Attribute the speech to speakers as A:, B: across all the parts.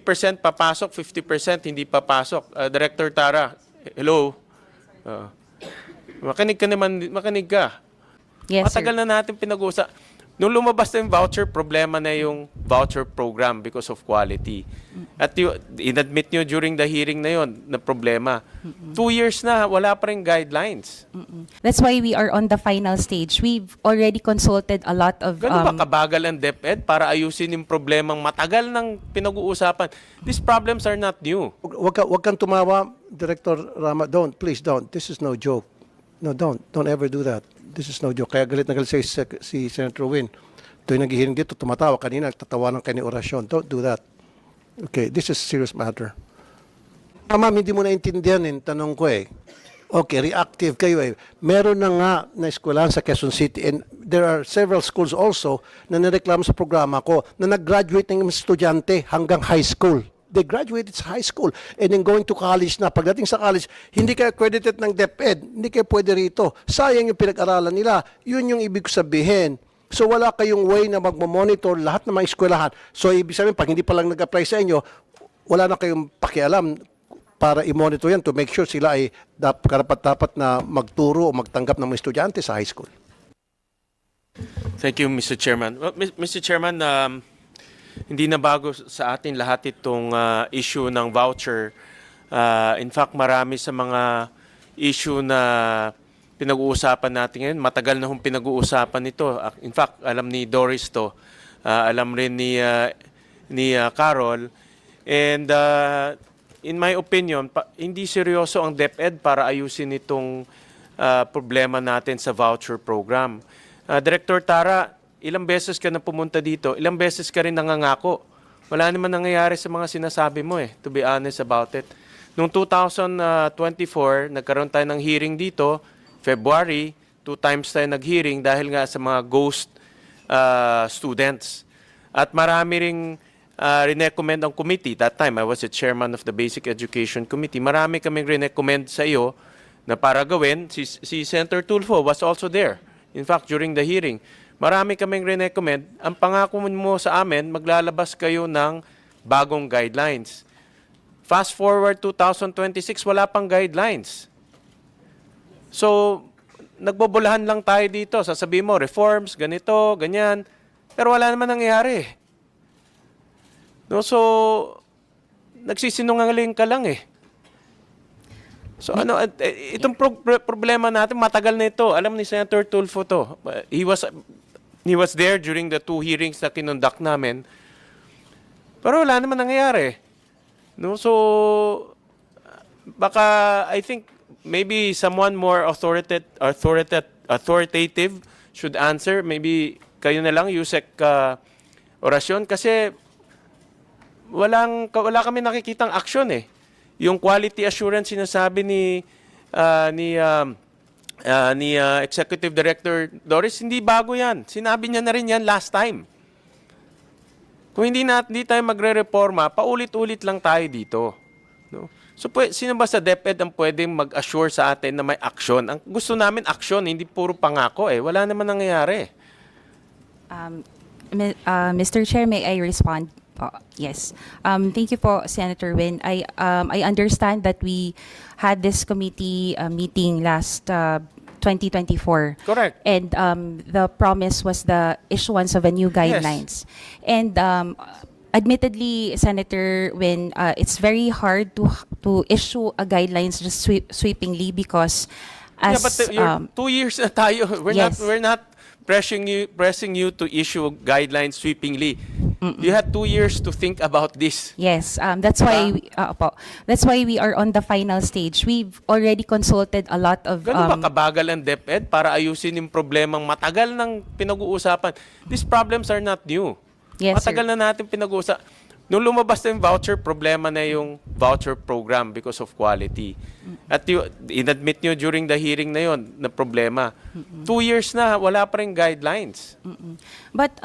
A: 50% papasok, 50% hindi papasok. Director Tara, hello. Makinig ka naman, makinig ka.
B: Yes,
A: Matagal
B: sir.
A: na natin pinag-uusap. Nung lumabas na yung voucher, problema na yung voucher program because of quality. At inadmit nyo during the hearing na yon na problema. 2 years na, wala pa rin guidelines.
B: That's why we are on the final stage. We've already consulted a lot of...
A: Ganun ba kabagal ang DepEd para ayusin yung problemang matagal nang pinag-uusapan? These problems are not new.
C: Wag kang tumawa, Director Rama. Don't, please don't. This is no joke. No, don't. Don't ever do that. This is no joke. Kaya galit na galit si Senator Win. Tuwing naghihiring dito, tumatawa. Kanina, tatawanan kayo ni orasyon. Don't do that. Okay, this is a serious matter. Ma'am, hindi mo naintindihan yung tanong ko eh. Okay, reactive kayo eh. Meron na nga na eskwelahan sa Quezon City and there are several schools also na nireklamo sa programa ko na nag-graduate ng mga estudyante hanggang high school. They graduated sa high school and then going to college na. Pagdating sa college, hindi kayo accredited ng DepEd. Hindi kayo pwede rito. Sayang yung pinag-aralan nila. Yun yung ibig sabihin. So wala kayong way na magmamonitor lahat ng mga eskwelahan. So ibig sabihin, pag hindi pa lang nag-apply sa inyo, wala na kayong pakialam para i-monitor yan to make sure sila ay karapat-dapat na magturo o magtanggap ng mga estudyante sa high school.
A: Thank you, Mr. Chairman. Well, Mr. Chairman, hindi na bago sa atin lahat itong issue ng voucher. In fact, marami sa mga issue na pinag-uusapan natin ngayon. Matagal na hong pinag-uusapan ito. In fact, alam ni Doris to. Alam rin ni Carol. And in my opinion, hindi seryoso ang DepEd para ayusin itong problema natin sa voucher program. Director Tara, ilang beses ka na pumunta dito, ilang beses ka rin nangangako. Wala naman nangyayari sa mga sinasabi mo to be honest about it. Noong 2024, nagkaroon tayo ng hearing dito, February, 2 times tayo nag-hearing dahil nga sa mga ghost students. At marami ring rinecommend ang committee. That time, I was the chairman of the Basic Education Committee. Marami kaming rinecommend sa iyo na para gawin. Si Senator Tulfo was also there. In fact, during the hearing, marami kaming rinecommend. Ang pangako mo sa amin, maglalabas kayo ng bagong guidelines. Fast forward 2026, wala pang guidelines. So, nagbobolahan lang tayo dito. Sasabihin mo, reforms, ganito, ganyan. Pero wala naman nangyayari. No, so, nagsisinungaling ka lang eh. So itong problema natin, matagal na ito. Alam ni Senator Tulfo to. He was there during the 2 hearings na kinonduct namin. Pero wala naman nangyayari. No, so baka I think maybe someone more authoritative should answer. Maybe kayo na lang, Yusek Orasyon, kasi wala kami nakikitang action eh. Yung quality assurance sinasabi ni Executive Director Doris, hindi bago yan. Sinabi niya na rin yan last time. Kung hindi tayo magre-reforma, paulit-ulit lang tayo dito. No? So, sino ba sa DepEd ang pwedeng mag-assure sa atin na may action? Ang gusto namin action, hindi puro pangako eh. Wala naman nangyayari.
B: Mr. Chair, may I respond? Yes. Thank you po, Senator Win. I understand that we had this committee meeting last 2024.
A: Correct.
B: And the promise was the issuance of a new guidelines. Yes. And admittedly, Senator Win, it's very hard to issue a guidelines just sweepingly because as...
A: Yeah, but 2 years na tayo.
B: Yes.
A: We're not pressing you to issue guidelines sweepingly. You had 2 years to think about this.
B: Yes, that's why that's why we are on the final stage. We've already consulted a lot of
A: Ganun ba kabagal ang DepEd para ayusin yung problemang matagal nang pinag-uusapan? These problems are not new.
B: Yes,
A: matagal
B: sir.
A: na natin pinag-uusapan. Nung lumabas na yung voucher, problema na yung voucher program because of quality. At inadmit nyo during the hearing na yon na problema. 2 years na, wala pa rin guidelines.
B: But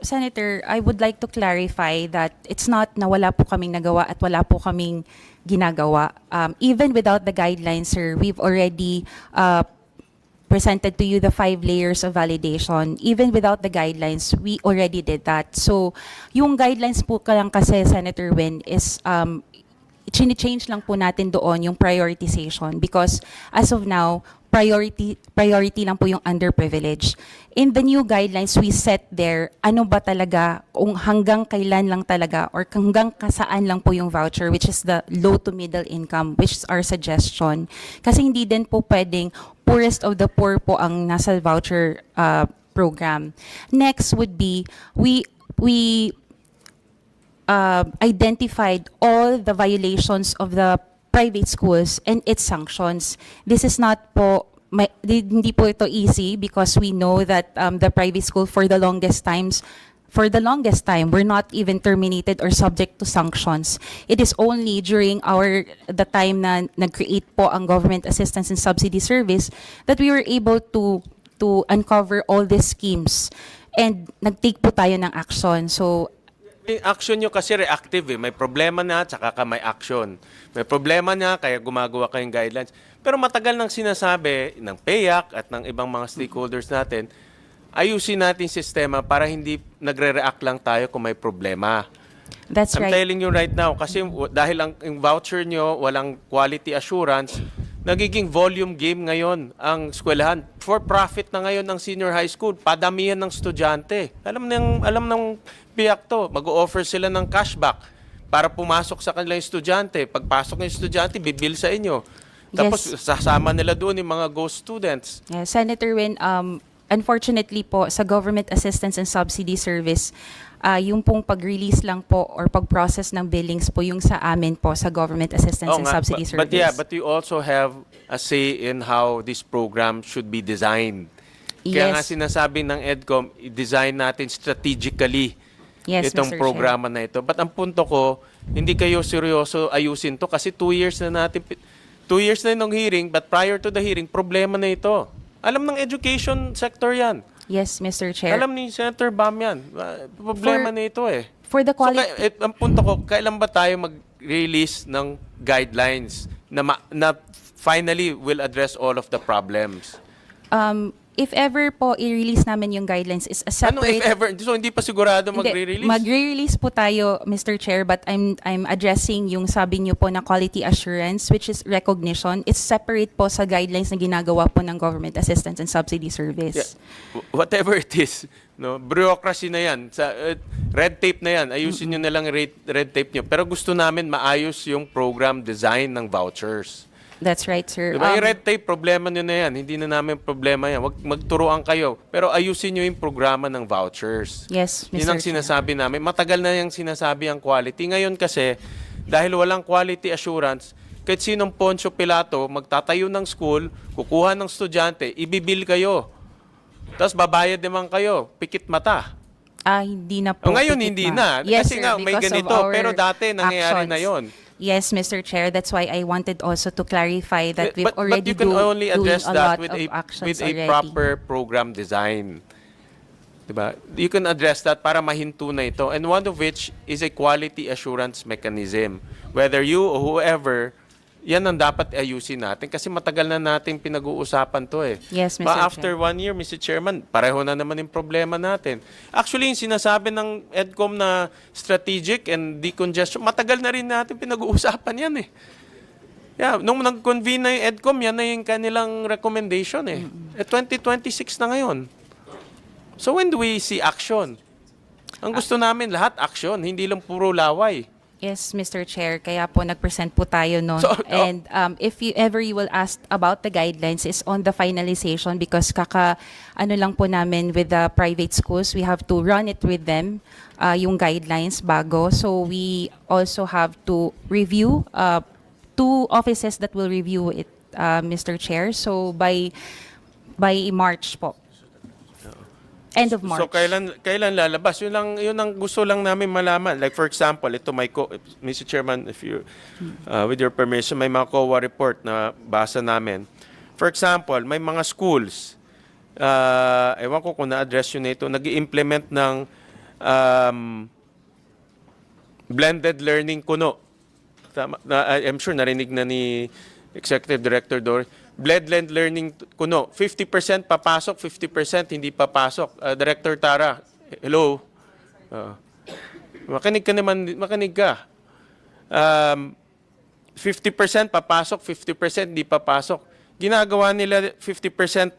B: Senator, I would like to clarify that it's not na wala po kaming nagawa at wala po kaming ginagawa. Even without the guidelines, sir, we've already presented to you the 5 layers of validation. Even without the guidelines, we already did that. So, yung guidelines po lang kasi, Senator Win, is chini-change lang po natin doon yung prioritization because as of now, priority lang po yung underprivileged. In the new guidelines we set there, ano ba talaga, kung hanggang kailan lang talaga or hanggang kasaan lang po yung voucher, which is the low to middle income, which is our suggestion. Kasi hindi din po pwedeng poorest of the poor po ang nasa voucher program. Next would be, we identified all the violations of the private schools and its sanctions. This is not po, hindi po ito easy because we know that the private school for the longest time, we're not even terminated or subject to sanctions. It is only during the time na nag-create po ang Government Assistance and Subsidy Service that we were able to uncover all these schemes and nag-take po tayo ng action. So,
A: Yung action nyo kasi reactive eh. May problema na, tsaka ka may action. May problema na, kaya gumagawa kayong guidelines. Pero matagal nang sinasabi ng PAYAC at ng ibang mga stakeholders natin, ayusin natin sistema para hindi nagre-react lang tayo kung may problema.
B: that's
A: I'm
B: right.
A: telling you right now, kasi dahil ang voucher nyo, walang quality assurance, nagiging volume game ngayon ang eskwelahan. For profit na ngayon ng senior high school, padamihan ng estudyante. Alam ng PIAC to, mag-o-offer sila ng cashback para pumasok sa kanilang estudyante. Pagpasok ng estudyante, bibil sa inyo. Tapos
B: Yes.
A: sasama nila doon yung mga ghost students.
B: Yeah, Senator Win, unfortunately po, sa Government Assistance and Subsidy Service, yung pong pag-release lang po or pag-process ng billings po yung sa amin po sa Government Assistance
A: Oo
B: and
A: nga,
B: Subsidy Service.
A: but you also have a say in how this program should be designed. Kaya nga
B: Yes.
A: sinasabi ng EDCOM, i-design natin strategically
B: Yes,
A: itong
B: Mr.
A: programa na ito. But ang punto ko, hindi kayo seryoso ayusin to kasi 2 years na yung hearing, but prior to the hearing, problema na ito. Alam ng education sector yan.
B: Yes, Mr. Chair.
A: Alam ni Senator Bam yan. Problema
B: For-
A: na ito eh.
B: For the
A: So,
B: quality...
A: ang punto ko, kailan ba tayo mag-release ng guidelines na finally will address all of the problems?
B: if ever po i-release namin yung guidelines is a
A: Ano if
B: separate...
A: ever? So hindi pa sigurado
B: Hindi,
A: magre-release?
B: magre-release po tayo, Mr. Chair, but I'm addressing yung sabi niyo po na quality assurance, which is recognition. It's separate po sa guidelines na ginagawa po ng Government Assistance and Subsidy Service.
A: Yeah. Whatever it is, no, bureaucracy na yan, sa red tape na yan, ayusin nyo na lang red tape nyo. Pero gusto namin maayos yung program design ng vouchers.
B: That's right, sir.
A: Diba? Yung red tape, problema nyo na yan. Hindi na namin problema yan. Wag magturuan kayo. Pero ayusin nyo yung programa ng vouchers.
B: Yes, Mr.
A: Yun ang
B: Chair.
A: sinasabi namin. Matagal na yung sinasabi ang quality. Ngayon kasi, dahil walang quality assurance, kahit sinong Poncio Pilato, magtatayo ng school, kukuha ng estudyante, ibibil kayo. Tapos babayad naman kayo, pikit mata.
B: Hindi na po.
A: O ngayon,
B: pikit
A: hindi
B: na.
A: na.
B: Yes,
A: Kasi
B: sir,
A: nga, may
B: because of
A: ganito.
B: our
A: Pero dati, nangyayari na
B: actions.
A: yon.
B: Yes, Mr. Chair. That's why I wanted also to clarify that we've
A: But
B: already
A: you can only address
B: doing a
A: that
B: lot of actions
A: with a
B: already.
A: proper program design. Diba? You can address that para mahinto na ito. And one of which is a quality assurance mechanism. Whether you or whoever, yan ang dapat ayusin natin kasi matagal na natin pinag-uusapan to eh.
B: Yes, Mr.
A: After
B: Chair.
A: 1 year, Mr. Chairman, pareho na naman yung problema natin. Actually, yung sinasabi ng EDCOM na strategic and decongestion, matagal na rin natin pinag-uusapan yan eh. Yeah, nung nag-convene na yung EDCOM, yan na yung kanilang recommendation eh. 2026 na ngayon. So when do we see action? Ang gusto namin lahat action, hindi lang puro laway.
B: Yes, Mr. Chair. Kaya po nag-present po tayo noon.
A: So,
B: And if you ever you will ask about the guidelines is on the finalization because ano lang po namin with the private schools, we have to run it with them, yung guidelines bago. So we also have to review, 2 offices that will review it, Mr. Chair. So by March po. End of March.
A: So kailan lalabas? Yun ang gusto lang namin malaman. Like for example, ito Mr. Chairman, if you with your permission, may mga COA report na basa namin. For example, may mga schools, ewan ko kung na-address yun na ito, nag-i-implement ng blended learning kuno. Tama, I'm sure narinig na ni Executive Director Dory. blended learning kuno, 50% papasok, 50% hindi papasok. Director Tara, hello. Makinig ka naman, makinig ka. 50% papasok, 50% hindi papasok. Ginagawa nila 50%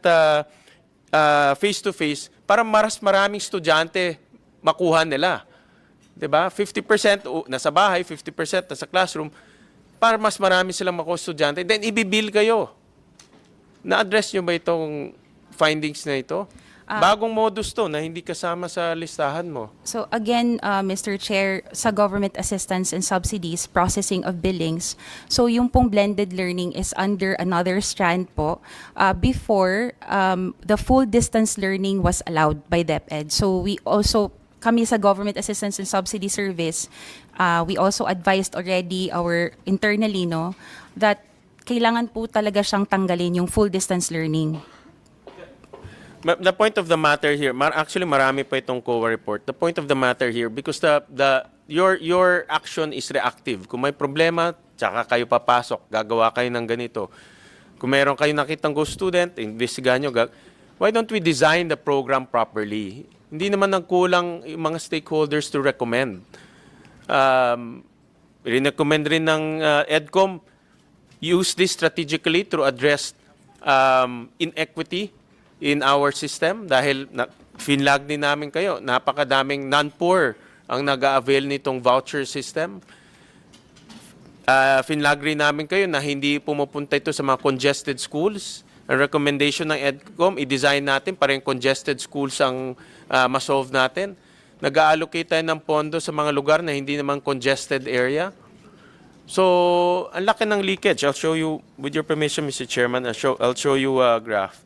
A: face-to-face para maraming estudyante makuha nila. 'Di ba? 50% nasa bahay, 50% nasa classroom para mas marami silang makuha estudyante. Then ibibil kayo. Na-address nyo ba itong findings na ito? Bagong modus to na hindi kasama sa listahan mo.
B: So again, Mr. Chair, sa government assistance and subsidies, processing of billings, so yung pong blended learning is under another strand po. Before, the full distance learning was allowed by DepEd. So kami sa government assistance and subsidy service, we also advised already internally, no, that kailangan po talaga siyang tanggalin yung full distance learning.
A: The point of the matter here, actually marami pa itong COA report. The point of the matter here, because your action is reactive. Kung may problema, tsaka kayo papasok, gagawa kayo ng ganito. Kung meron kayo nakitang ghost student, investigahan nyo, why don't we design the program properly? Hindi naman nagkulang yung mga stakeholders to recommend. Recommend rin ng EDCOM, use this strategically to address inequity in our system dahil finlag din namin kayo. Napakadaming non-poor ang nag-avail nitong voucher system. Finlag rin namin kayo na hindi pumupunta ito sa mga congested schools. Ang recommendation ng EDCOM, i-design natin para yung congested schools ang ma-solve natin. Nag-allocate tayo ng pondo sa mga lugar na hindi naman congested area. So, ang laki ng leakage. I'll show you, with your permission, Mr. Chairman, I'll show you a graph.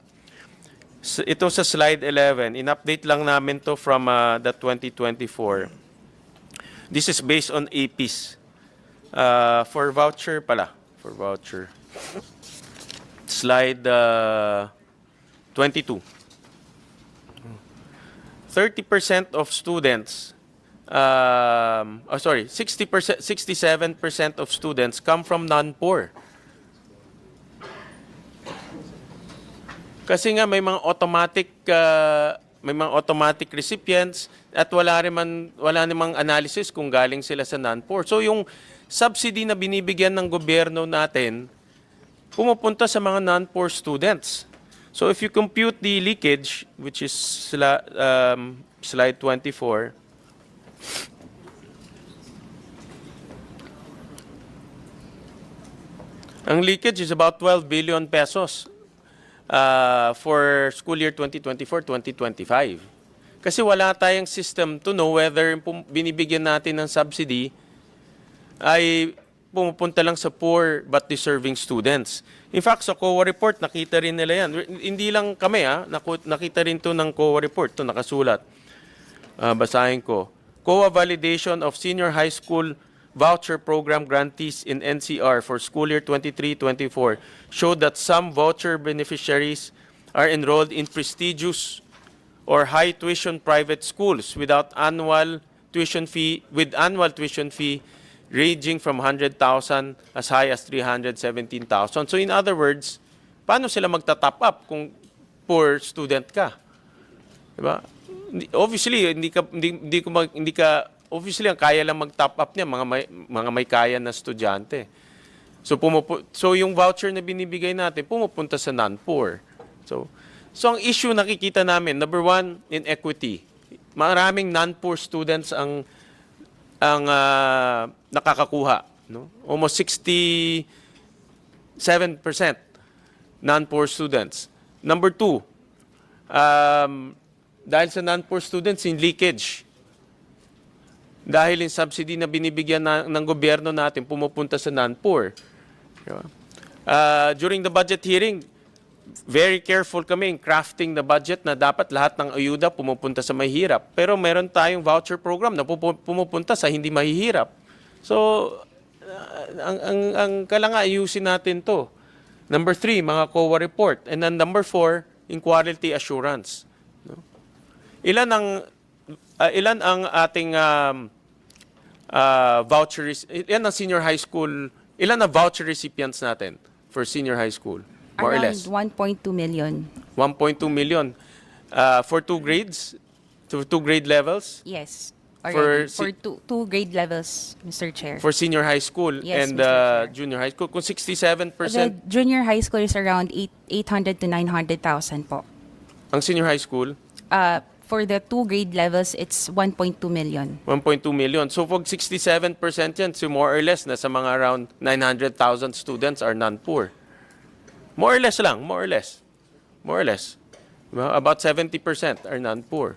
A: So, ito sa slide 11, in-update lang namin to from the 2024. This is based on APs. For voucher pala, for voucher. Slide 22. 30% of students 67% of students come from non-poor. Kasi nga may mga automatic recipients at wala namang analysis kung galing sila sa non-poor. So yung subsidy na binibigyan ng gobyerno natin pumupunta sa mga non-poor students. So if you compute the leakage, which is slide 24, ang leakage is about 12 billion pesos for school year 2024-2025. Kasi wala tayong system to know whether binibigyan natin ng subsidy ay pumupunta lang sa poor but deserving students. In fact, sa COA report, nakita rin nila yan. Hindi lang kami, nakita rin to ng COA report, to nakasulat. Basahin ko. COA validation of senior high school voucher program grantees in NCR for school year 23-24 showed that some voucher beneficiaries are enrolled in prestigious or high tuition private schools without annual tuition fee ranging from 100,000 as high as 317,000. So in other words, paano sila magta-top up kung poor student ka? Diba? Obviously, obviously ang kaya lang mag-top up niya mga may kaya na estudyante. So yung voucher na binibigay natin pumupunta sa non-poor. So ang issue nakikita namin, number one, inequity. Maraming non-poor students ang nakakakuha, no? Almost 67% non-poor students. Number two, dahil sa non-poor students, in leakage. Dahil yung subsidy na binibigyan ng gobyerno natin, pumupunta sa non-poor. Diba? During the budget hearing, very careful kami in crafting the budget na dapat lahat ng ayuda pumupunta sa mahihirap. Pero meron tayong voucher program na pumupunta sa hindi mahihirap. So, ang kailangan ayusin natin to. Number 3, mga COA report. And then number 4, in quality assurance. No? Ilan ang ating voucher, ilan ang senior high school, ilan ang voucher recipients natin for senior high school? more or
B: Around
A: less?
B: 1.2 million.
A: 1.2 million. For 2 grades? To 2 grade levels?
B: Yes.
A: For
B: Already. For, two grade levels, Mr. Chair.
A: For senior high school
B: Yes,
A: and
B: Mr. Chair.
A: junior high school? Kung
B: The
A: 67%,
B: junior high school is around 800 to 900,000 po.
A: ang senior high school,
B: For the 2 grade levels, it's 1.2 million.
A: 1.2 million. So pag 67% yan, so more or less, nasa mga around 900,000 students are non-poor. More or less lang, more or less. More or less. Diba? About 70% are non-poor.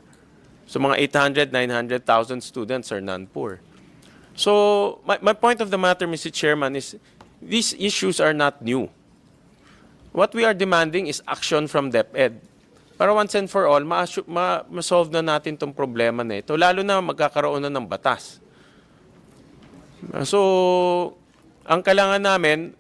A: So mga 800, 900,000 students are non-poor. So my point of the matter, Mr. Chairman, is these issues are not new. What we are demanding is action from DepEd. Para once and for all, ma-solve na natin itong problema na ito, lalo na magkakaroon na ng batas. So, ang kailangan namin,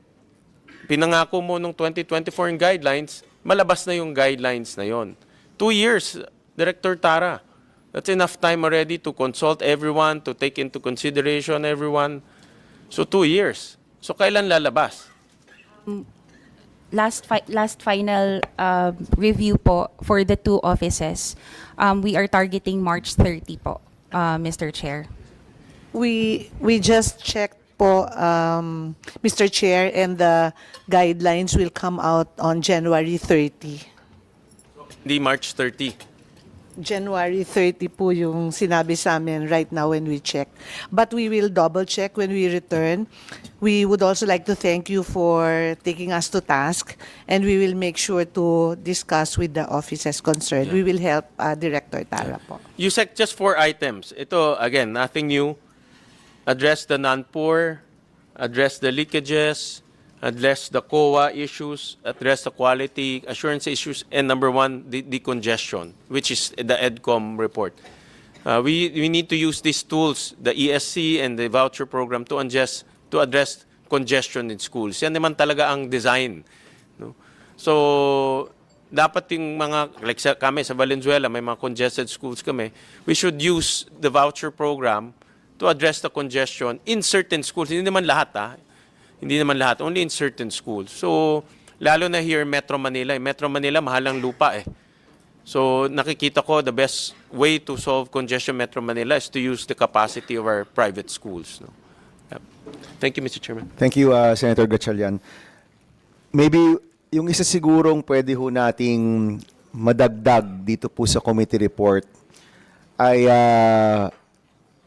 A: pinangako mo nung 2024 yung guidelines, malabas na yung guidelines na yon. 2 years, Director Tara. That's enough time already to consult everyone, to take into consideration everyone. So 2 years. So kailan lalabas?
B: Last final review po for the 2 offices, we are targeting March 30 po, Mr. Chair.
D: We just checked po, Mr. Chair, and the guidelines will come out on January 30.
A: Hindi March 30.
D: January 30 po yung sinabi sa amin right now when we check. But we will double check when we return. We would also like to thank you for taking us to task, and we will make sure to discuss with the offices concerned. We will help Director Tara po.
A: You said just 4 items. Ito, again, nothing new. Address the non-poor, address the leakages, address the COA issues, address the quality assurance issues, and number 1, the congestion, which is the EDCOM report. We need to use these tools, the ESC and the voucher program, to address congestion in schools. Yan naman talaga ang design. No? So, dapat yung mga, like kami sa Valenzuela, may mga congested schools kami, we should use the voucher program to address the congestion in certain schools. Hindi naman lahat, Hindi naman lahat, only in certain schools. So, lalo na here, Metro Manila. Metro Manila, mahal ang lupa So, nakikita ko the best way to solve congestion Metro Manila is to use the capacity of our private schools. No? Yep. Thank you, Mr. Chairman.
E: Thank you, Senator Gatchalian. Maybe yung isa sigurong pwede ho nating madagdag dito po sa committee report ay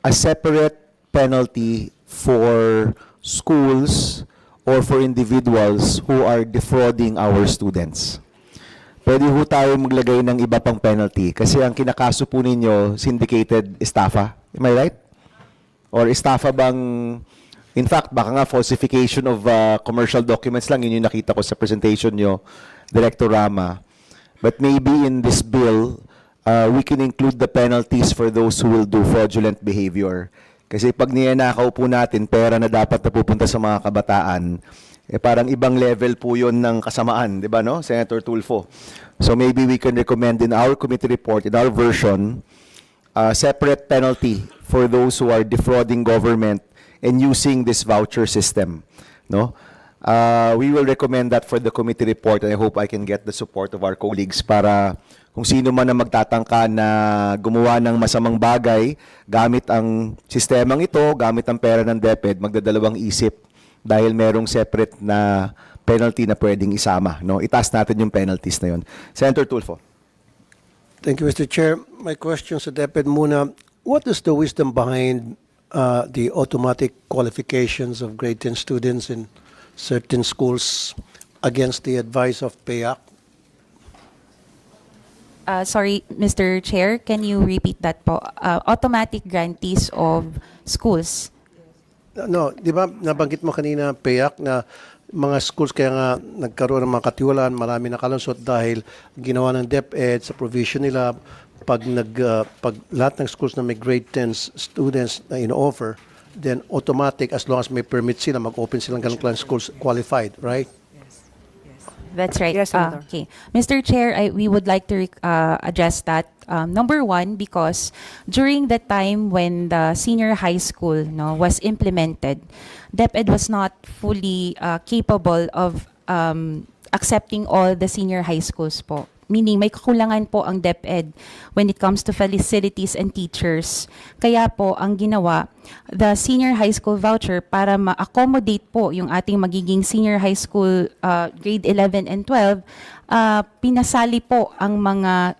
E: a separate penalty for schools or for individuals who are defrauding our students. Pwede ho tayo maglagay ng iba pang penalty kasi ang kinakaso po ninyo, syndicated estafa. Am I right? Or estafa bang, in fact, baka nga falsification of commercial documents lang, yun yung nakita ko sa presentation nyo, Director Rama. But maybe in this bill, we can include the penalties for those who will do fraudulent behavior. Kasi pag niyanakaw po natin pera na dapat na pupunta sa mga kabataan, parang ibang level po yun ng kasamaan, di ba, no, Senator Tulfo? So maybe we can recommend in our committee report, in our version, separate penalty for those who are defrauding government and using this voucher system, no? We will recommend that for the committee report, and I hope I can get the support of our colleagues para kung sino man ang magtatangka na gumawa ng masamang bagay gamit ang sistemang ito, gamit ang pera ng DepEd, magdadalawang isip dahil merong separate na penalty na pwedeng isama. No? Itaas natin yung penalties na yun. Senator Tulfo.
C: Thank you, Mr. Chair. My question sa DepEd muna, what is the wisdom behind the automatic qualifications of grade 10 students in certain schools against the advice of PAYAC?
B: Sorry, Mr. Chair, can you repeat that po? Automatic grantees of schools.
C: No, di ba nabanggit mo kanina, PAYAC, na mga schools kaya nga nagkaroon ng mga katiwalaan, marami nakalusot dahil ginawa ng DepEd sa provision nila pag lahat ng schools na may grade 10 students na in-offer, then automatic as long as may permit sila, mag-open silang ganong klaseng schools qualified, right?
B: That's right.
D: Yes, Senator.
B: Okay. Mr. Chair, we would like to address that. Number 1, because during the time when the senior high school was implemented, DepEd was not fully capable of accepting all the senior high schools po. Meaning, may kakulangan po ang DepEd when it comes to facilities and teachers. Kaya po, ang ginawa, the senior high school voucher para ma-accommodate po yung ating magiging senior high school grade 11 and 12, pinasali po ang mga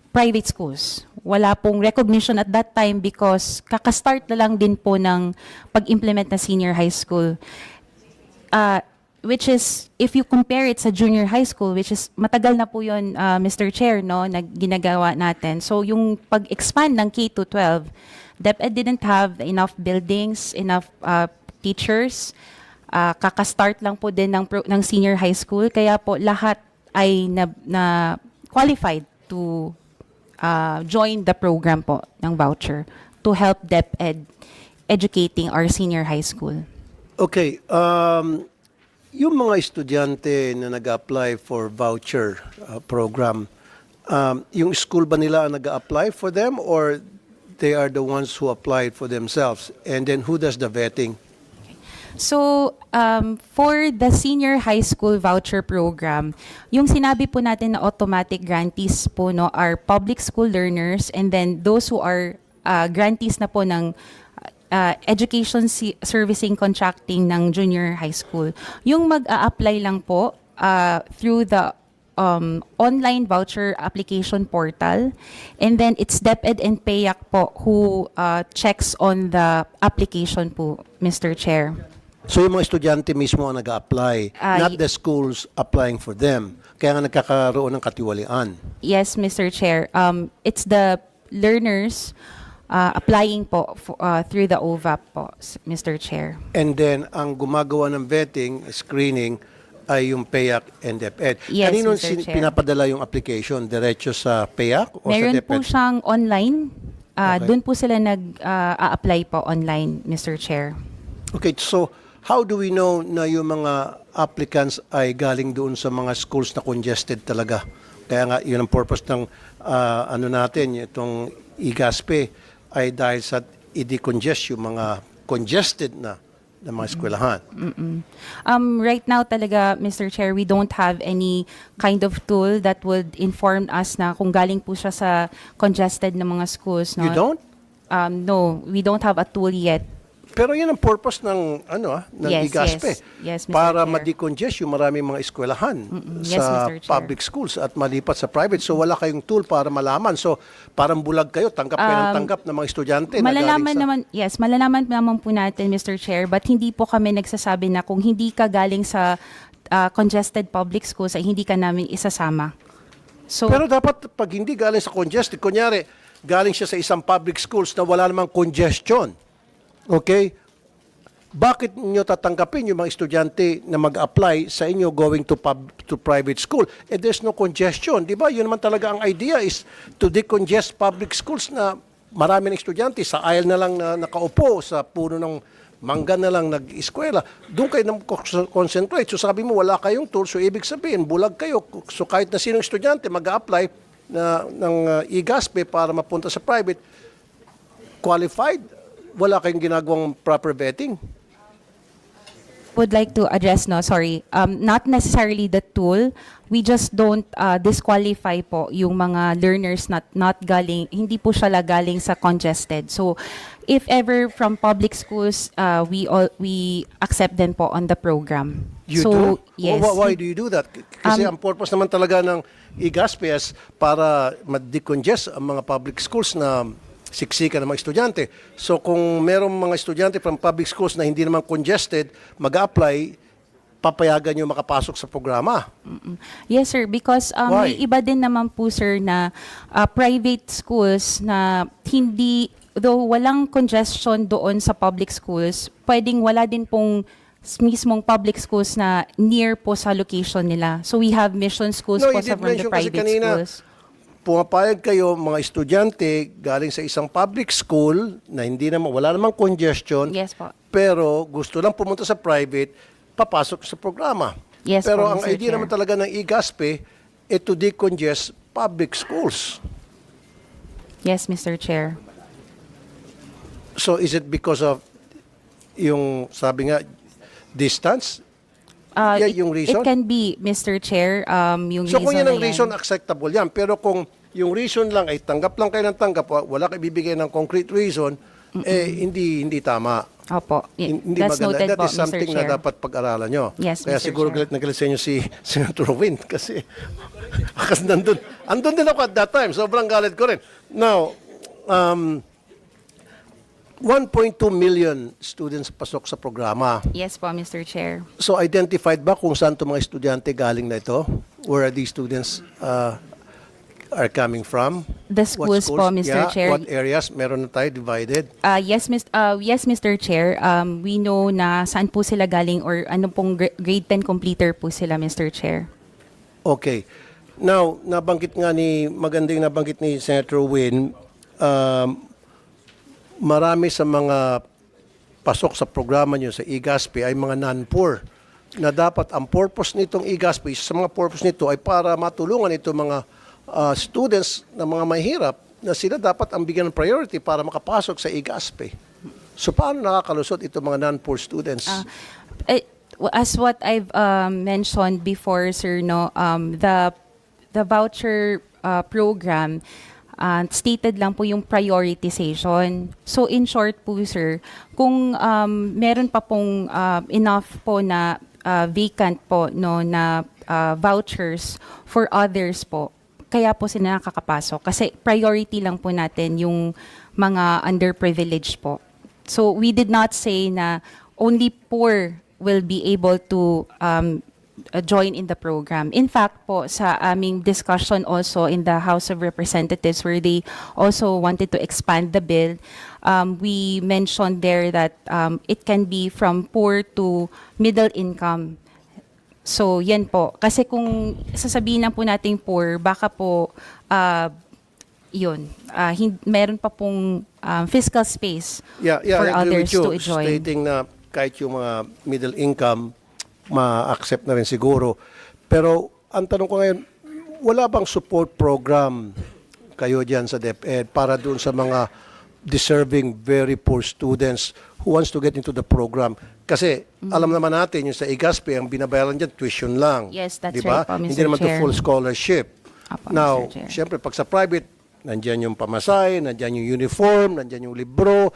B: private schools. Wala pong recognition at that time because kakastart na lang din po ng pag-implement na senior high school. Which is, if you compare it sa junior high school, which is matagal na po yun, Mr. Chair, no, na ginagawa natin. So yung pag-expand ng K-12, DepEd didn't have enough buildings, enough teachers. Kakastart lang po din ng senior high school. Kaya po lahat ay na qualified to join the program po ng voucher to help DepEd educating our senior high school.
C: Okay, yung mga estudyante na nag-apply for voucher program, yung school ba nila ang nag-apply for them or they are the ones who applied for themselves? And then who does the vetting?
B: So, for the senior high school voucher program, yung sinabi po natin na automatic grantees po no, are public school learners and then those who are grantees na po ng education servicing contracting ng junior high school. Yung mag-a-apply lang po through the online voucher application portal and then it's DepEd and PAYAC po who checks on the application po, Mr. Chair.
C: So yung mga estudyante mismo ang nag-apply, not the schools applying for them. Kaya nga nagkakaroon ng katiwalian.
B: Yes, Mr. Chair. It's the learners applying po through the OVAP po, Mr. Chair.
C: And then, ang gumagawa ng vetting, screening, ay yung PAYAC and DepEd.
B: Yes,
C: Kanino
B: Mr. Chair.
C: pinapadala yung application? Diretso sa PAYAC o
B: Meron
C: sa DepEd?
B: po siyang online.
C: Okay.
B: Doon po sila nag-a-apply po online, Mr. Chair.
C: Okay, so how do we know na yung mga applicants ay galing doon sa mga schools na congested talaga? Kaya nga, yun ang purpose ng ano natin, itong IGASPE, ay dahil sa i-decongest yung mga congested na mga eskwelahan.
B: Right now talaga, Mr. Chair, we don't have any kind of tool that would inform us na kung galing po siya sa congested na mga schools. No?
C: You don't?
B: No, we don't have a tool yet.
C: Pero yun ang purpose ng ng
B: Yes,
C: IGASPE.
B: yes, Mr.
C: Para
B: Chair.
C: ma-decongest yung maraming mga eskwelahan
B: Yes,
C: sa
B: Mr. Chair.
C: public schools at malipat sa private. So wala kayong tool para malaman. So parang bulag kayo, tanggap kayo ng tanggap ng mga estudyante na
B: Malalaman
C: galing sa...
B: malalaman naman po natin, Mr. Chair, but hindi po kami nagsasabi na kung hindi ka galing sa congested public schools ay hindi ka namin isasama. So,
C: Pero dapat pag hindi galing sa congested, kunyari, galing siya sa isang public schools na wala namang congestion. Okay? Bakit niyo tatanggapin yung mga estudyante na mag-apply sa inyo going to private school? There's no congestion. Di ba? Yun naman talaga ang idea is to decongest public schools na marami ng estudyante sa aisle na lang na nakaupo, sa puno ng mangga na lang nag-eskwela. Doon kayo concentrate. So sabi mo, wala kayong tool. So ibig sabihin, bulag kayo. So kahit na sinong estudyante mag-apply ng IGASPE para mapunta sa private, qualified, wala kayong ginagawang proper vetting.
B: would like to address, not necessarily the tool. We just don't disqualify po yung mga learners not galing, hindi po siya galing sa congested. So, if ever from public schools, we accept them po on the program.
C: You
B: so,
C: do?
B: Yes.
C: Why do you do that? Kasi ang purpose naman talaga ng IGASPE para ma-decongest ang mga public schools na siksikan ng mga estudyante. So kung merong mga estudyante from public schools na hindi naman congested, mag-apply, papayagan nyo makapasok sa programa.
B: Yes, sir. Because
C: Why?
B: may iba din naman po, sir, na private schools na hindi, though walang congestion doon sa public schools, pwedeng wala din pong mismong public schools na near po sa location nila. So we have mission schools
C: No,
B: po
C: you
B: sa
C: did
B: from the
C: mention kasi
B: private
C: kanina,
B: schools.
C: pumapayag kayo mga estudyante galing sa isang public school na hindi naman, wala namang congestion,
B: Yes po.
C: pero gusto lang pumunta sa private, papasok sa programa.
B: Yes
C: pero
B: po,
C: ang
B: Mr.
C: idea
B: Chair.
C: naman talaga ng IGASPE to decongest public schools.
B: Yes, Mr. Chair.
C: So is it because of yung sabi nga distance? Yeah, yung reason?
B: It can be, Mr. Chair, yung
C: So kung yan ang
B: na
C: reason, acceptable yan. Pero kung yung reason lang ay tanggap lang kayo ng tanggap, wala kayo ibibigay ng concrete reason, hindi tama.
B: Opo.
C: Hindi
B: That's
C: maganda.
B: noted
C: That
B: po,
C: is something
B: Mr.
C: na
B: Chair.
C: dapat pag-aralan nyo.
B: Yes,
C: Kaya
B: Mr.
C: siguro
B: Chair.
C: galit sa inyo si Senator Win kasi andun din ako at that time. Sobrang galit ko rin. Now, 1.2 million students pasok sa programa.
B: Yes po, Mr. Chair.
C: So identified ba kung saan itong mga estudyante galing na ito? Where are these students are coming from?
B: The
C: What
B: schools po, Mr.
C: Yeah,
B: Chair.
C: what areas? Meron na tayo divided.
B: Yes, Mr. Chair. We know na saan po sila galing or ano pong grade 10 completer po sila, Mr. Chair.
C: Okay. Now, magandang nabanggit ni Senator Win, marami sa mga pasok sa programa nyo sa IGASP ay mga non-poor na dapat ang purpose nitong IGASP, isa sa mga purpose nito ay para matulungan itong mga students na mga mahirap na sila dapat ang bigyan ng priority para makapasok sa IGASP. So paano nakakalusot itong mga non-poor students?
B: As what I've mentioned before, sir, no, the voucher program stated lang po yung prioritization. So in short po, sir, kung meron pa pong enough po na vacant po no na vouchers for others po, kaya po sila nakakapasok kasi priority lang po natin yung mga underprivileged po. So we did not say na only poor will be able to join in the program. In fact po, sa aming discussion also in the House of Representatives where they also wanted to expand the bill, we mentioned there that it can be from poor to middle income. So yan po. Kasi kung sasabihin lang po natin poor, baka po meron pa pong fiscal space for
C: I agree
B: others
C: with you,
B: to join.
C: stating na kahit yung mga middle income, ma-accept na rin siguro. Pero ang tanong ko ngayon, wala bang support program kayo dyan sa DepEd para doon sa mga deserving, very poor students who wants to get into the program? Kasi alam naman natin, yung sa IGASP, ang binabayaran dyan, tuition lang.
B: Yes, that's
C: Di ba?
B: right po, Mr.
C: Hindi naman to
B: Chair.
C: full scholarship.
B: Apo,
C: Now,
B: Mr. Chair.
C: siyempre, pag sa private, nandyan yung pamasay, nandyan yung uniform, nandyan yung libro,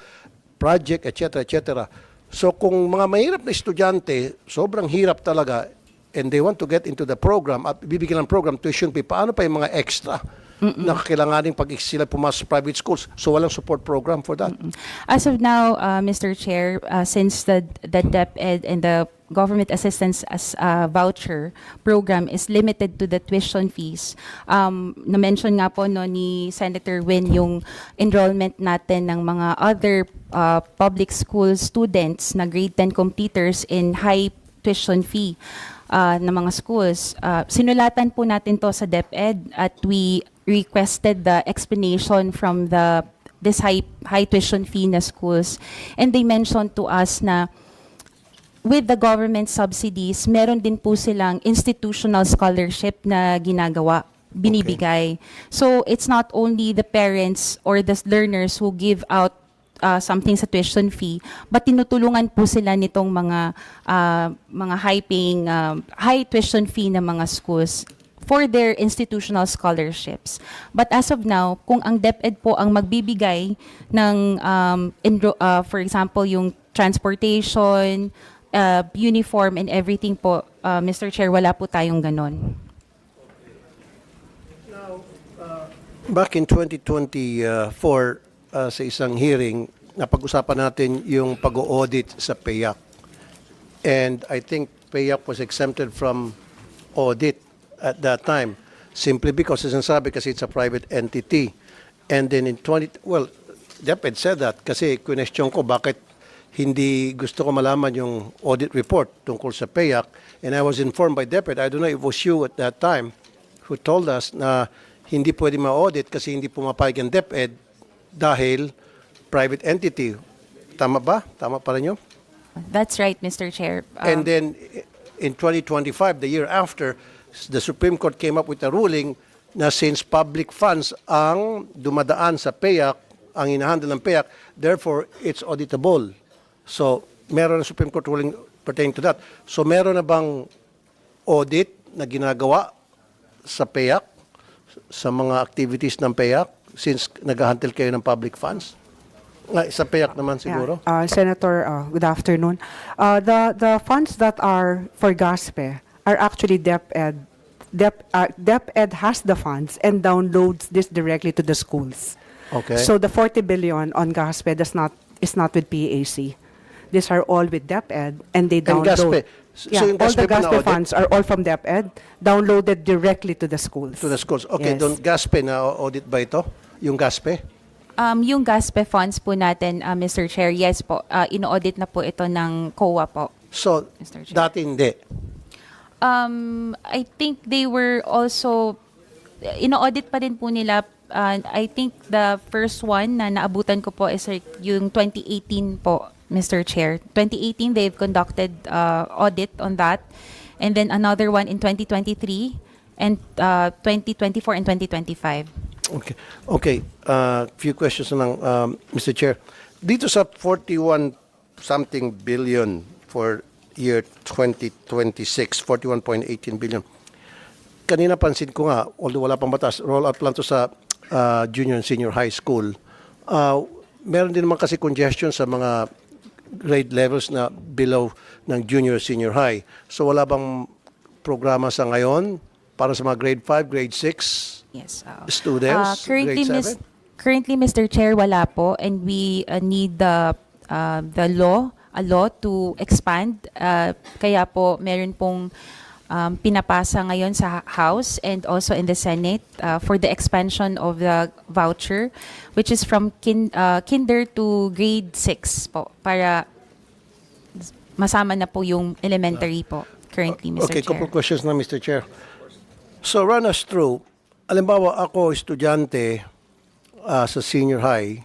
C: project, etc., etc. So kung mga mahirap na estudyante, sobrang hirap talaga, and they want to get into the program, at bibigyan ng program, tuition fee, paano pa yung mga extra na kailanganing pag sila pumasok sa private schools? So walang support program for that?
B: As of now, Mr. Chair, since the DepEd and the government assistance as voucher program is limited to the tuition fees, na-mention nga po no, ni Senator Win yung enrollment natin ng mga other public school students na grade 10 completers in high tuition fee na mga schools. Sinulatan po natin to sa DepEd at we requested the explanation from this high tuition fee na schools, and they mentioned to us na with the government subsidies, meron din po silang institutional scholarship na binibigay. So it's not only the parents or the learners who give out something sa tuition fee, but tinutulungan po sila nitong mga high-paying, high tuition fee na mga schools for their institutional scholarships. But as of now, kung ang DepEd po ang magbibigay ng, for example, yung transportation, uniform and everything po, Mr. Chair, wala po tayong ganon.
C: Back in 2024, sa isang hearing, napag-usapan natin yung pag-audit sa PAYAC. And I think PAYAC was exempted from audit at that time, simply because, as sabi, kasi it's a private entity. And then in DepEd said that, kasi question ko bakit hindi gusto ko malaman yung audit report tungkol sa PAYAC. And I was informed by DepEd, I don't know if it was you at that time, who told us na hindi pwede ma-audit kasi hindi pumapayag ang DepEd dahil private entity. Tama ba? Tama pa rin yun?
B: That's right, Mr. Chair.
C: And then in 2025, the year after, the Supreme Court came up with a ruling na since public funds ang dumadaan sa PAYAC, ang inahandle ng PAYAC, therefore it's auditable. So meron na Supreme Court ruling pertaining to that. So meron na bang audit na ginagawa sa PAYAC, sa mga activities ng PAYAC, since nag-handle kayo ng public funds? Sa PAYAC naman siguro?
F: Yeah. Senator, good afternoon. The funds that are for GASPE are actually DepEd. DepEd has the funds and downloads this directly to the schools.
C: Okay.
F: So the 40 billion on GASPE is not with PAC. These are all with DepEd and they
C: And
F: download.
C: GASPE. So yung
F: all the
C: GASPE pa
F: GASPE
C: na-audit?
F: funds are all from DepEd, downloaded directly to the schools.
C: To the schools. Okay,
F: Yes.
C: don't GASPE na audit ba ito? Yung GASPE?
B: Yung GASPE funds po natin, Mr. Chair, yes po, ino-audit na po ito ng COA po.
C: So,
B: Mr. Chair.
C: dati hindi.
B: I think they were also, ino-audit pa din po nila. I think the first one na naabutan ko po is like yung 2018 po, Mr. Chair. 2018, they've conducted audit on that. And then another one in 2023 and 2024 and 2025.
C: Okay. Okay. Few questions na lang, Mr. Chair. Dito sa 41 something billion for year 2026, 41.18 billion. Kanina pansin ko nga, although wala pang batas, roll out lang to sa junior and senior high school. Meron din naman kasi congestion sa mga grade levels na below ng junior senior high. So wala bang programa sa ngayon para sa mga grade 5, grade 6
B: Yes.
C: students, grade 7?
B: Currently, Mr. Chair, wala po, and we need the law, a law to expand. Kaya po meron pong pinapasa ngayon sa House and also in the Senate for the expansion of the voucher, which is from kinder to grade 6 po, para masama na po yung elementary po currently, Mr.
C: Okay,
B: Chair.
C: couple questions na, Mr. Chair. So, run us through. Alimbawa, ako, estudyante sa senior high,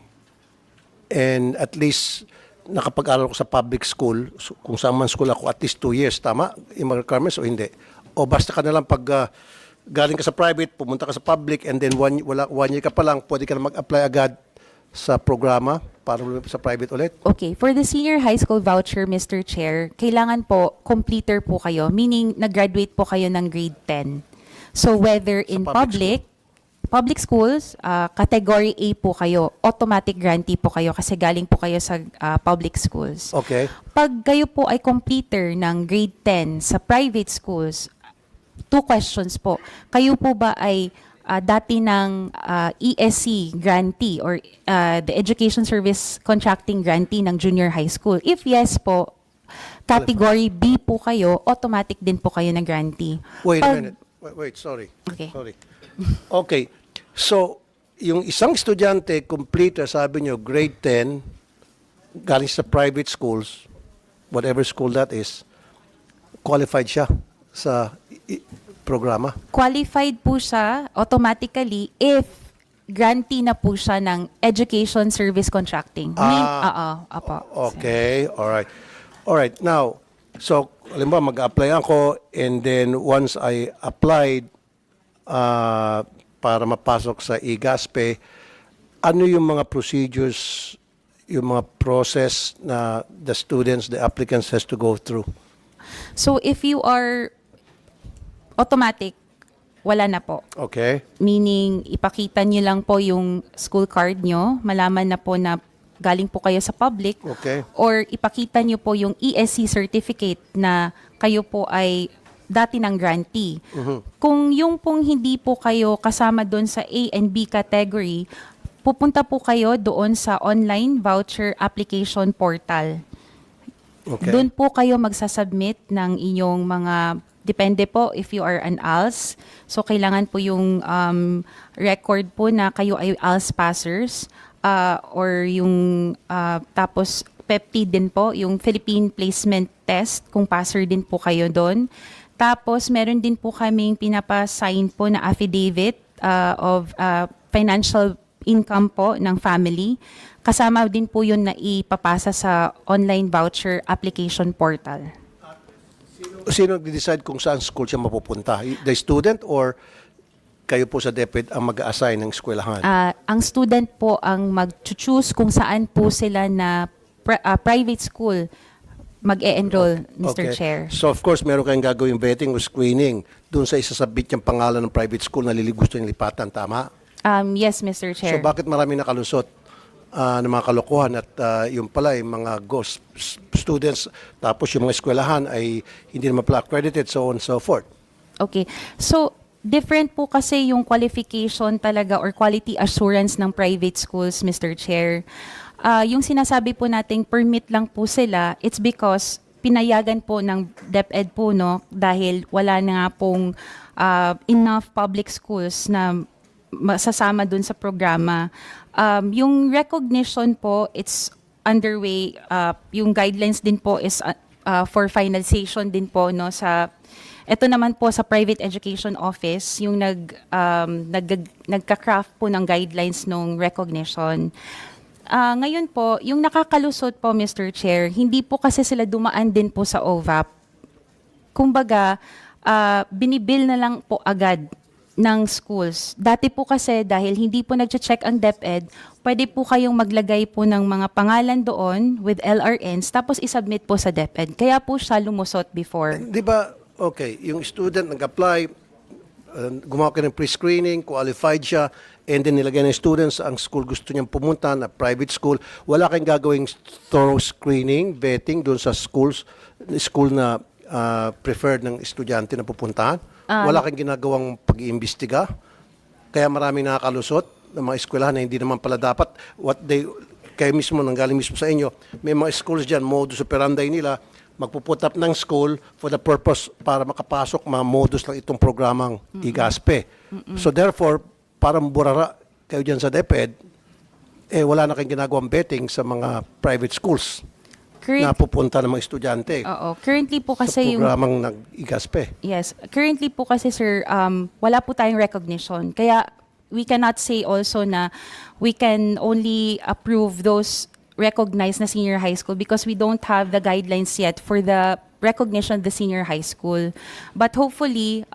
C: and at least nakapag-aral ko sa public school, so, kung saan man school ako, at least 2 years, tama? Yung mga requirements o hindi? O basta ka na lang pag galing ka sa private, pumunta ka sa public, and then one year ka pa lang, pwede ka na mag-apply agad sa programa para sa private ulit?
B: Okay, for the senior high school voucher, Mr. Chair, kailangan po completer po kayo, meaning nag-graduate po kayo ng grade 10. So whether in
C: public
B: public schools, category A po kayo, automatic grantee po kayo kasi galing po kayo sa public schools.
C: Okay.
B: Pag kayo po ay completer ng grade 10 sa private schools, 2 questions po. Kayo po ba ay dati ng ESC grantee or the Education Service Contracting grantee ng junior high school? If yes po, category B po kayo, automatic din po kayo na grantee.
C: Wait a
B: Pag-
C: minute. Wait, sorry.
B: Okay.
C: Sorry. Okay. So, yung isang estudyante, complete, sabi nyo, grade 10, galing sa private schools, whatever school that is, qualified siya sa programa?
B: Qualified po siya automatically if grantee na po siya ng Education Service Contracting. Apo.
C: Okay, alright. Alright, now, so, halimbawa, mag-apply ako, and then once I applied para mapasok sa IGASPE, ano yung mga procedures, yung mga process na the students, the applicants has to go through?
B: So if you are automatic, wala na po.
C: Okay?
B: Meaning, ipakita nyo lang po yung school card nyo, malaman na po na galing po kayo sa public,
C: Okay.
B: or ipakita nyo po yung ESC certificate na kayo po ay dati ng grantee. Kung yung pong hindi po kayo kasama doon sa A and B category, pupunta po kayo doon sa online voucher application portal.
C: Okay.
B: Doon po kayo magsasubmit ng inyong mga, depende po if you are an ALS. So, kailangan po yung record po na kayo ay ALS passers or yung tapos PEPT din po, yung Philippine Placement Test, kung passer din po kayo doon. Tapos, meron din po kaming pinapasign po na affidavit of financial income po ng family. Kasama din po yun na ipapasa sa online voucher application portal.
C: Sino nag-decide kung saan school siya mapupunta? The student or kayo po sa DepEd ang mag-assign ng eskwelahan?
B: Ang student po ang mag-choose kung saan po sila na private school mag-e-enroll, Mr.
C: Okay.
B: Chair.
C: So of course, meron kayong gagawing vetting o screening doon sa isasabit yung pangalan ng private school na gusto niyong lipatan, tama?
B: Yes, Mr. Chair.
C: So bakit maraming nakalusot ng mga kalokohan at yung pala yung mga ghost students tapos yung mga eskwelahan ay hindi naman pala accredited, so on and so forth?
B: Okay. So, different po kasi yung qualification talaga or quality assurance ng private schools, Mr. Chair. Yung sinasabi po nating permit lang po sila, it's because pinayagan po ng DepEd po, no, dahil wala na nga pong enough public schools na masasama dun sa programa. Yung recognition po, it's underway. Yung guidelines din po is for finalization din po, no, sa ito naman po sa Private Education Office, yung nagka-craft po ng guidelines ng recognition. Ngayon po, yung nakakalusot po, Mr. Chair, hindi po kasi sila dumaan din po sa OVAP. Kumbaga, binibill na lang po agad ng schools. Dati po kasi dahil hindi po nag-check ang DepEd, pwede po kayong maglagay po ng mga pangalan doon with LRNs tapos isubmit po sa DepEd. Kaya po siya lumusot before.
C: Di ba, okay, yung student nag-apply, gumawa ka ng pre-screening, qualified siya, and then nilagay ng students ang school gusto niyang pumunta na private school. Wala kayong gagawing thorough screening, vetting doon sa school na preferred ng estudyante na pupuntahan. Wala kayong ginagawang pag-iimbestiga. Kaya maraming nakakalusot ng mga eskwelahan na hindi naman pala dapat kayo mismo, nanggaling mismo sa inyo, may mga schools dyan, modus operandi nila, magpuput up ng school for the purpose para makapasok mga modus lang itong programang IGASPE. So therefore, parang burara kayo dyan sa DepEd, wala na kayong ginagawang betting sa mga private schools na pupunta ng mga estudyante
B: Oo. Currently po
C: sa
B: kasi yung
C: programang nag-IGASPE.
B: Yes. Currently po kasi, sir, wala po tayong recognition. Kaya we cannot say also na we can only approve those recognized na senior high school because we don't have the guidelines yet for the recognition of the senior high school. But hopefully,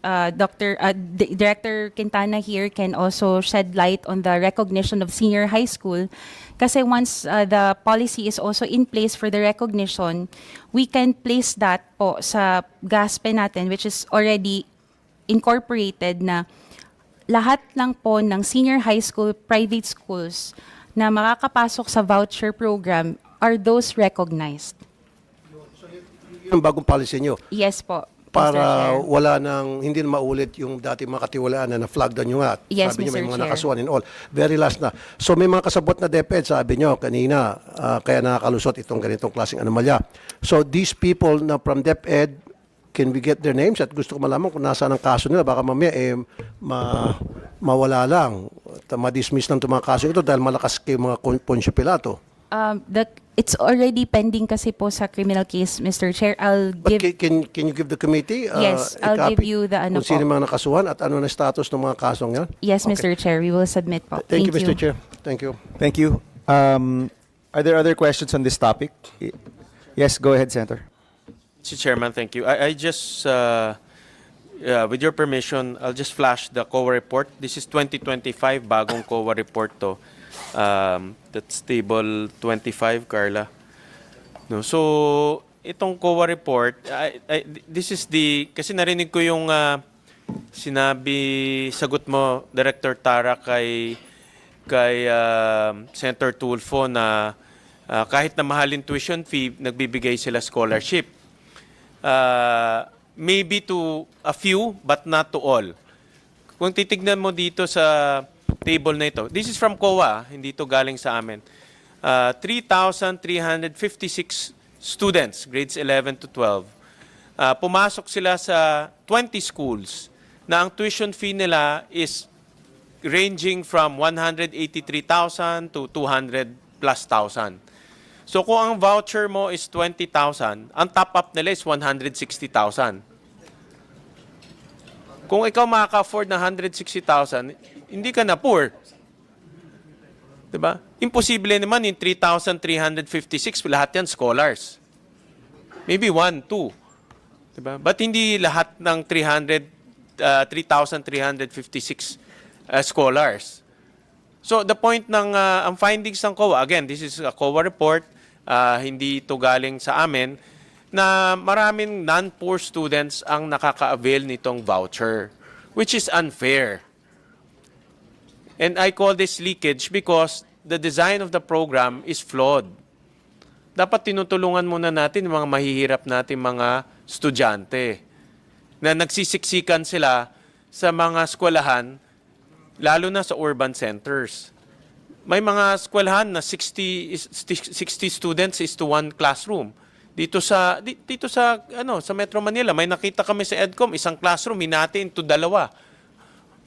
B: Director Quintana here can also shed light on the recognition of senior high school. Kasi once the policy is also in place for the recognition, we can place that po sa GASPE natin, which is already incorporated na lahat lang po ng senior high school private schools na makakapasok sa voucher program are those recognized.
C: Yun ang bagong policy nyo.
B: Yes po, Mr.
C: Para
B: Chair.
C: wala nang, hindi na maulit yung dati mga katiwalaan na na-flag down nyo nga.
B: Yes,
C: Sabi nyo may
B: Mr.
C: mga
B: Chair.
C: nakasuhan and all. Very last na. So may mga kasabot na DepEd, sabi nyo kanina, kaya nakakalusot itong ganitong klaseng anomalya. So these people na from DepEd, can we get their names? At gusto ko malaman kung nasaan ang kaso nila. Baka mamaya mawala lang. Ma-dismiss lang itong mga kaso ito dahil malakas kayo mga Poncio Pilato.
B: It's already pending kasi po sa criminal case, Mr. Chair. I'll
C: But
B: give...
C: can you give the committee
B: Yes,
C: a
B: I'll give
C: copy
B: you the ano
C: kung sino
B: po.
C: mga nakasuhan at ano na status ng mga kasong yan?
B: Yes,
C: Okay.
B: Mr. Chair. We will submit po.
C: Thank you, Mr. Chair. Thank you.
E: Thank you. Are there other questions on this topic? Yes, go ahead, Senator.
A: Mr. Chairman, thank you. I just, with your permission, I'll just flash the COA report. This is 2025, bagong COA report to. That's table 25, Carla. No, so, itong COA report, this is kasi narinig ko yung sagot mo, Director Tara, kay Senator Tulfo na kahit na mahalin tuition fee, nagbibigay sila scholarship. Maybe to a few, but not to all. Kung titignan mo dito sa table na ito, this is from COA, hindi to galing sa amin. 3,356 students, grades 11 to 12. Pumasok sila sa 20 schools na ang tuition fee nila is ranging from 183,000 to 200 plus thousand. So kung ang voucher mo is 20,000, ang top up nila is 160,000. Kung ikaw makaka-afford ng 160,000, hindi ka na poor. 'Di ba? Imposible naman yung 3,356, lahat yan scholars. Maybe 1, 2. 'Di ba? But hindi lahat ng 3,356 scholars. So the point ng ang findings ng COA, again, this is a COA report, hindi ito galing sa amin, na maraming non-poor students ang nakaka-avail nitong voucher, which is unfair. And I call this leakage because the design of the program is flawed. Dapat tinutulungan muna natin yung mga mahihirap natin mga estudyante na nagsisiksikan sila sa mga eskwelahan, lalo na sa urban centers. May mga eskwelahan na 60 students is to one classroom. Dito sa sa Metro Manila, may nakita kami sa EDCOM, isang classroom hinati into dalawa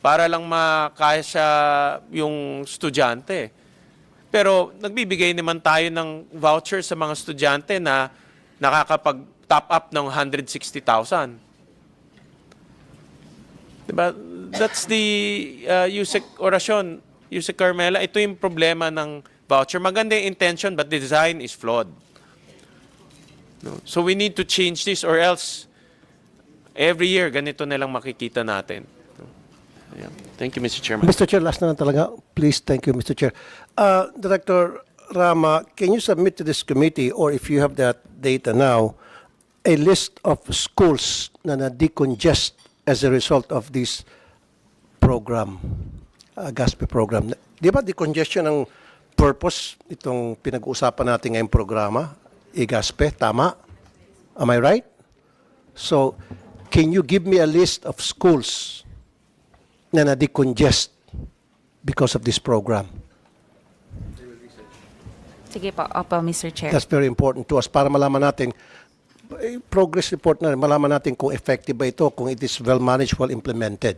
A: para lang makasya yung estudyante. Pero nagbibigay naman tayo ng voucher sa mga estudyante na nakakapag-top up ng 160,000. Diba? That's the Yusek Orasyon, Yusek Carmela. Ito yung problema ng voucher. Maganda yung intention but the design is flawed. No? So we need to change this or else every year ganito na lang makikita natin. No? Ayan. Thank you, Mr. Chairman.
C: Mr. Chair, last na lang talaga. Please, thank you, Mr. Chair. Director Rama, can you submit to this committee, or if you have that data now, a list of schools na na-decongest as a result of this program, GASPE program? Di ba decongestion ang purpose itong pinag-uusapan natin ngayong programa, GASPE, tama? Am I right? So, can you give me a list of schools na na-decongest because of this program?
B: Sige po, opo, Mr. Chair.
C: That's very important to us para malaman natin, progress report na rin, malaman natin kung effective ba ito, kung it is well managed, well implemented.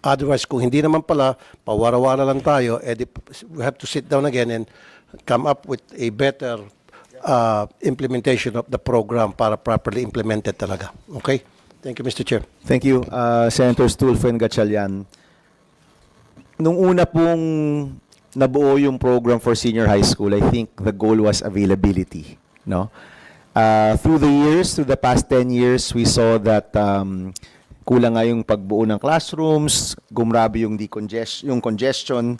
C: Otherwise, kung hindi naman pala, pawara-wara lang tayo, we have to sit down again and come up with a better implementation of the program para properly implemented talaga. Okay? Thank you, Mr. Chair.
E: Thank you, Senator Tulfo and Gatchalian. Nung una pong nabuo yung program for senior high school, I think the goal was availability. No? Through the past 10 years, we saw that kulang nga yung pagbuo ng classrooms, gumrabi yung congestion.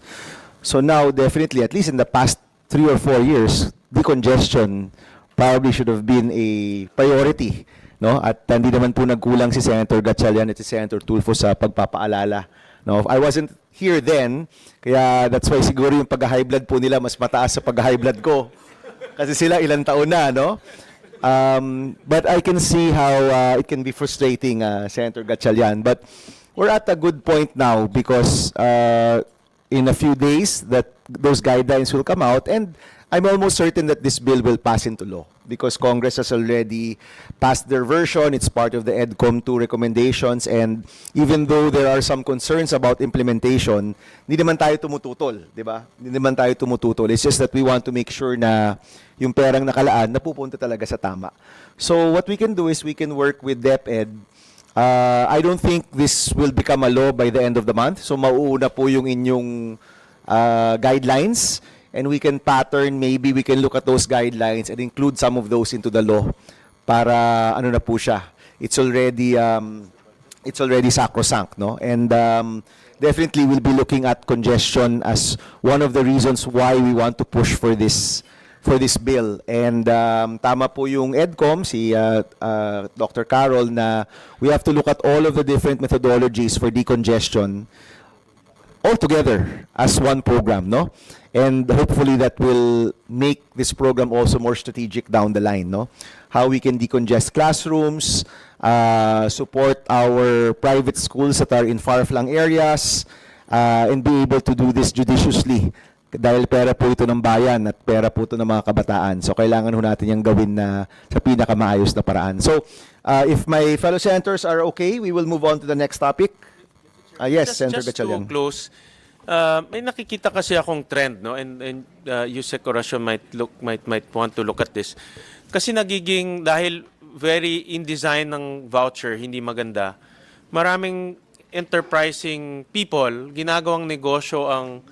E: So now, definitely, at least in the past 3 or 4 years, decongestion probably should have been a priority. No? At hindi naman po nagkulang si Senator Gatchalian at si Senator Tulfo sa pagpapaalala. No? I wasn't here then, kaya that's why siguro yung pag-high blood po nila mas mataas sa pag-high blood ko. Kasi sila ilang taon na, no? But I can see how it can be frustrating, Senator Gatchalian. But we're at a good point now because in a few days that those guidelines will come out, and I'm almost certain that this bill will pass into law because Congress has already passed their version. It's part of the EDCOM 2 recommendations, and even though there are some concerns about implementation, hindi naman tayo tumututol, di ba? Hindi naman tayo tumututol. It's just that we want to make sure na yung perang nakalaan napupunta talaga sa tama. So what we can do is we can work with DepEd. I don't think this will become a law by the end of the month. So mauuna po yung inyong guidelines, and we can maybe we can look at those guidelines and include some of those into the law para ano na po siya. It's already sacrosanct, no? And definitely we'll be looking at congestion as one of the reasons why we want to push for this bill. And tama po yung EDCOM, si Dr. Carol, na we have to look at all of the different methodologies for decongestion all together as one program, no? And hopefully that will make this program also more strategic down the line, no? How we can decongest classrooms, support our private schools that are in far-flung areas, and be able to do this judiciously. Dahil pera po ito ng bayan at pera po ito ng mga kabataan. So kailangan ho natin yung gawin na sa pinakamaayos na paraan. So if my fellow senators are okay, we will move on to the next topic. Yes, Senator
A: Just
E: Gatchalian.
A: to close, may nakikita kasi akong trend, no? And Yusek Orasyon might want to look at this. Kasi nagiging, dahil very in design ng voucher, hindi maganda, maraming enterprising people, ginagawang negosyo ang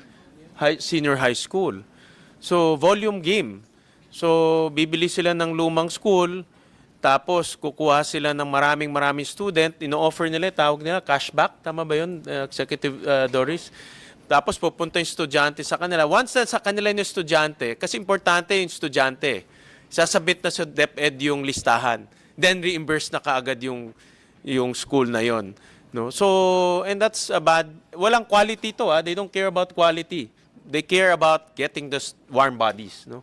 A: senior high school. So, volume game. So, bibili sila ng lumang school, tapos kukuha sila ng maraming student, ino-offer nila, tawag nila cashback, tama ba yun, Executive Doris? Tapos pupunta yung estudyante sa kanila. Once na sa kanila yung estudyante, kasi importante yung estudyante. sasabit na sa DepEd yung listahan. Then reimburse na kaagad yung school na yon. No? So, and that's a bad, walang quality to, they don't care about quality. They care about getting the warm bodies, no?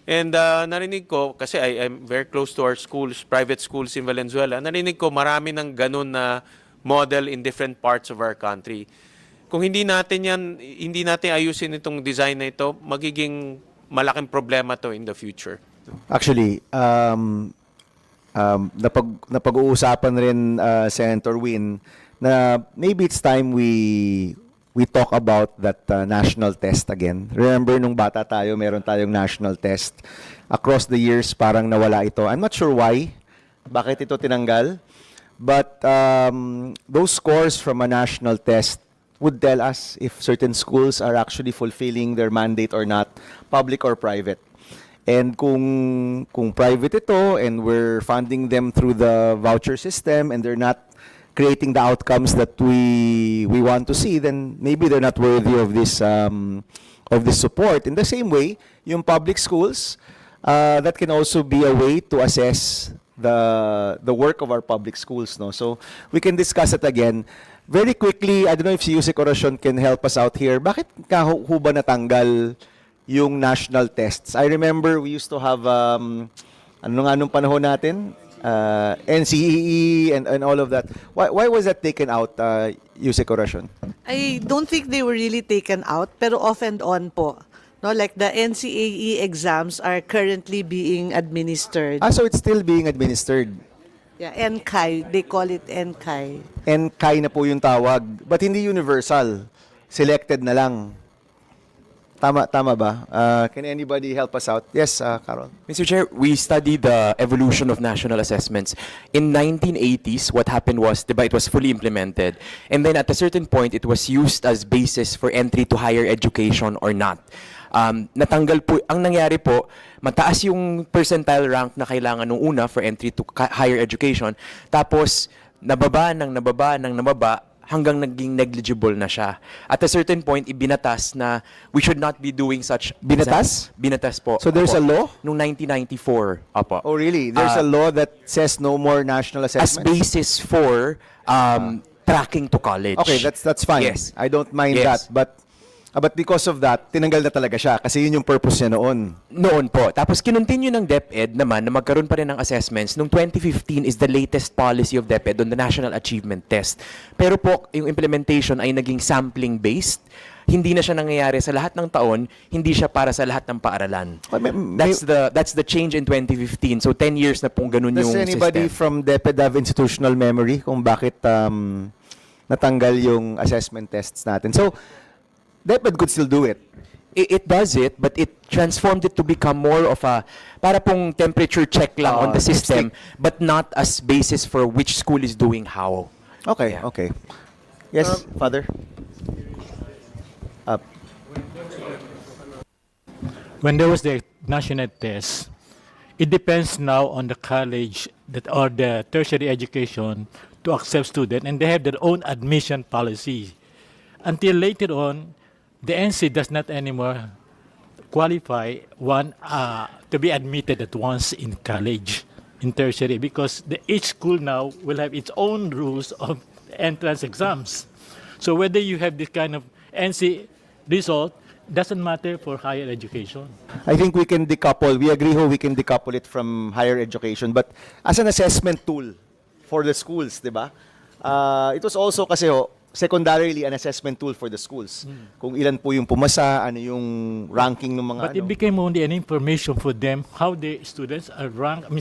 A: And narinig ko, kasi I'm very close to our schools, private schools in Valenzuela, narinig ko marami ng ganun na model in different parts of our country. Kung hindi natin ayusin itong design na ito, magiging malaking problema to in the future.
E: Actually, napag-uusapan rin, Senator Win, na maybe it's time we talk about that national test again. Remember, nung bata tayo, meron tayong national test. Across the years, parang nawala ito. I'm not sure why. Bakit ito tinanggal? But those scores from a national test would tell us if certain schools are actually fulfilling their mandate or not, public or private. And kung private ito and we're funding them through the voucher system and they're not creating the outcomes that we want to see, then maybe they're not worthy of this support. In the same way, yung public schools, that can also be a way to assess the work of our public schools, no? So we can discuss it again. Very quickly, I don't know if si Yusek Oracion can help us out here. Bakit ho ba natanggal yung national tests? I remember we used to have nung panahon natin, NCEE and all of that. Why was that taken out, Yusek Oracion?
D: I don't think they were really taken out, pero off and on po. No, like the NCAE exams are currently being administered.
E: So it's still being administered.
D: Yeah, NCAI, they call it NCAI.
E: NCAI na po yung tawag, but hindi universal. Selected na lang. Tama ba? Can anybody help us out? Yes, Carol.
G: Mr. Chair, we studied the evolution of national assessments. In 1980s, what happened was, diba, it was fully implemented. And then at a certain point, it was used as basis for entry to higher education or not. Natanggal po, ang nangyari po, mataas yung percentile rank na kailangan nung una for entry to higher education. Tapos, nababa hanggang naging negligible na siya. At a certain point, ibinatas na we should not be doing such...
E: Binatas?
G: Binatas po.
E: So there's a law?
G: Nung 1994, apo.
E: Oh, really? There's a law that says no more national
G: As
E: assessments?
G: basis for tracking to college.
E: Okay, that's fine.
G: Yes.
E: I don't mind
G: Yes.
E: that. But because of that, tinanggal na talaga siya kasi yun yung purpose niya noon.
G: Noon po. Tapos kinontinue ng DepEd naman na magkaroon pa rin ng assessments. Noong 2015 is the latest policy of DepEd on the National Achievement Test. Pero po, yung implementation ay naging sampling-based. Hindi na siya nangyayari sa lahat ng taon, hindi siya para sa lahat ng paaralan. That's the change in 2015. So 10 years na pong ganun
E: Does
G: yung
E: anybody
G: system.
E: from DepEd have institutional memory kung bakit natanggal yung assessment tests natin? So, DepEd could still do it.
G: It does it, but it transformed it to become more of a, para pong temperature check lang on the system, but not as basis for which school is doing how.
E: Okay,
G: Yeah.
E: okay. Yes, Father?
H: When there was the national test, it depends now on the college that or the tertiary education to accept students, and they have their own admission policy. Until later on, the NC does not anymore qualify one to be admitted at once in college, in tertiary, because each school now will have its own rules of entrance exams. So whether you have this kind of NC result doesn't matter for higher education.
E: I think we can decouple. We agree we can decouple it from higher education, but as an assessment tool for the schools, di ba? It was also kasi secondarily an assessment tool for the schools. Kung ilan po yung pumasa, ano yung ranking ng mga
H: But it became only an information for them how the students are ranked,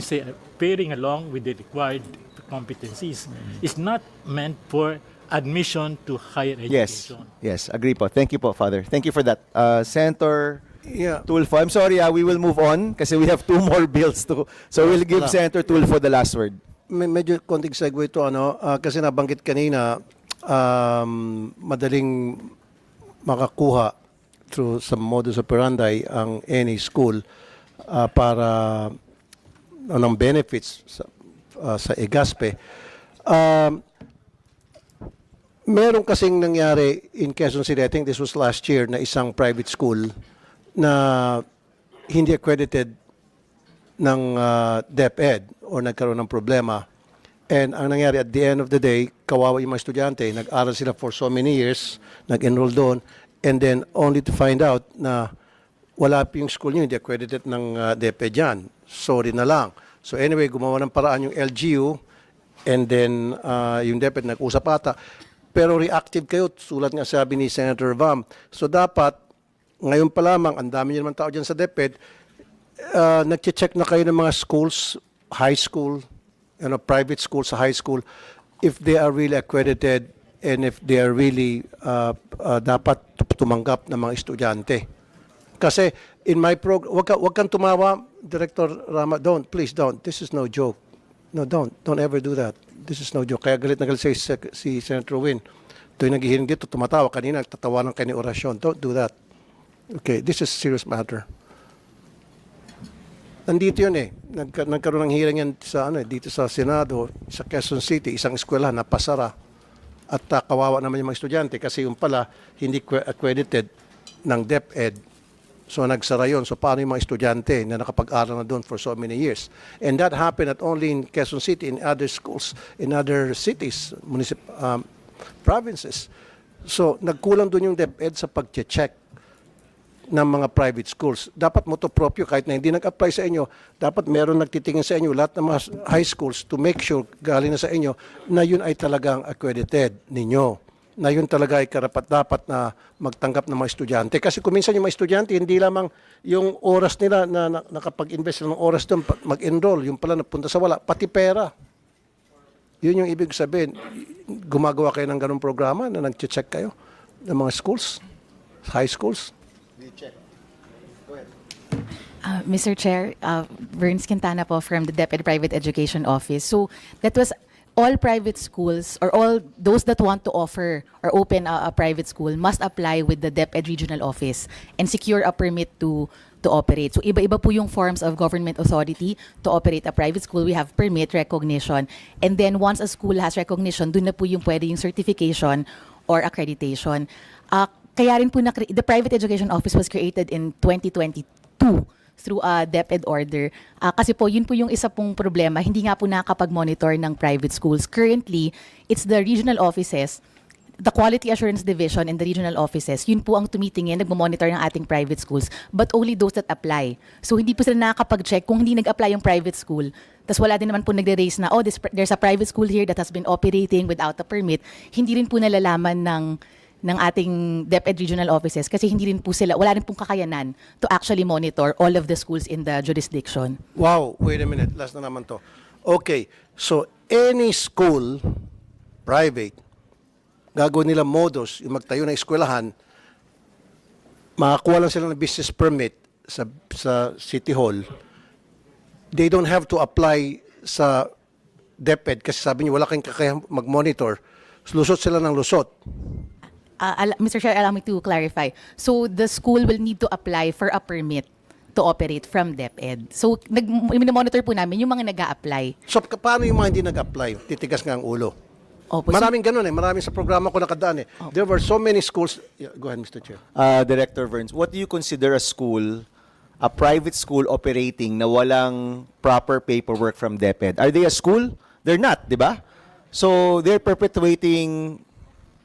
H: pairing along with the required competencies. It's not meant for admission to higher
E: Yes,
H: education.
E: yes, agree po. Thank you po, Father. Thank you for that. Senator
C: Yeah.
E: Tulfo, I'm sorry, we will move on kasi we have 2 more bills to. So we'll give Senator Tulfo the last word.
C: Medyo konting segue ito, kasi nabanggit kanina, madaling makakuha through some modus operandi ang any school para ng benefits sa EGASPE. Meron kasing nangyari in Quezon City, I think this was last year, na isang private school na hindi accredited ng DepEd or nagkaroon ng problema. And ang nangyari at the end of the day, kawawa yung mga estudyante, nag-aral sila for so many years, nag-enroll doon, and then only to find out na wala pa yung school nyo, hindi accredited ng DepEd yan. Sorry na lang. So anyway, gumawa ng paraan yung LGU, and then yung DepEd nag-usap ata. Pero reactive kayo, sulat nga sabi ni Senator Vam. So dapat, ngayon pa lamang, ang dami nyo naman tao dyan sa DepEd, nag-check na kayo ng mga schools, high school, private school sa high school, if they are really accredited and if they are really dapat tumanggap ng mga estudyante. Kasi in my program, wag kang tumawa, Director Rama, please don't. This is no joke. No, don't ever do that. This is no joke. Kaya galit na galit si Senator Win. Tuwing naghihiring dito, tumatawa. Kanina, nagtatawanan kayo ni orasyon. Don't do that. Okay, this is a serious matter. Nandito yun eh. Nagkaroon ng hearing yan sa, dito sa Senado, sa Quezon City, isang eskwela na pasara. At kawawa naman yung mga estudyante kasi yung pala hindi accredited ng DepEd. So nagsara yun. So paano yung mga estudyante na nakapag-aral na doon for so many years? And that happened not only in Quezon City, in other schools, in other cities, provinces. So nagkulang doon yung DepEd sa pag-check ng mga private schools. Dapat motopropyo kahit na hindi nag-apply sa inyo, dapat meron nagtitingin sa inyo lahat ng mga high schools to make sure galing na sa inyo na yun ay talagang accredited ninyo. Na yun talaga ay karapat-dapat na magtanggap ng mga estudyante. Kasi kung minsan yung mga estudyante, hindi lamang yung oras nila na nakapag-invest ng oras doon, mag-enroll, yung pala napunta sa wala, pati pera. Yun yung ibig sabihin. Gumagawa kayo ng ganung programa na nag-check kayo ng mga schools, high schools.
B: Mr. Chair, Verns Quintana po from the DepEd Private Education Office. So that was all private schools or all those that want to offer or open a private school must apply with the DepEd Regional Office and secure a permit to operate. So iba-iba po yung forms of government authority to operate a private school. We have permit, recognition, and then once a school has recognition, dun na po yung pwede yung certification or accreditation. Kaya rin po the Private Education Office was created in 2022 through a DepEd order. Kasi po, yun po yung isa pong problema. Hindi nga po nakakapag-monitor ng private schools. Currently, it's the regional offices, the Quality Assurance Division and the regional offices, yun po ang tumitingin, nagmamonitor ng ating private schools, but only those that apply. So, hindi po sila nakakapag-check kung hindi nag-apply yung private school. Tapos wala din naman po nagre-raise na, there's a private school here that has been operating without a permit. Hindi rin po nalalaman ng ating DepEd regional offices kasi hindi rin po sila, wala rin pong kakayanan to actually monitor all of the schools in the jurisdiction.
C: Wow, wait a minute. Last na naman to. Okay, so any school, private, gagawin nila modus, yung magtayo ng eskwelahan, makakuha lang sila ng business permit sa City Hall. They don't have to apply sa DepEd kasi sabi niyo wala kayong kakayahan mag-monitor. Lusot sila ng lusot.
B: Mr. Chair, allow me to clarify. So the school will need to apply for a permit to operate from DepEd. So monitor po namin yung mga nag-a-apply.
C: So paano yung mga hindi nag-apply? Titigas nga ang ulo.
B: Opo,
C: Maraming ganun eh. Maraming sa programa ko nakadaan eh. There were so many schools. Yeah, go ahead, Mr. Chair.
E: Director Verns, what do you consider a school, a private school operating na walang proper paperwork from DepEd? Are they a school? They're not, di ba? So they're perpetrating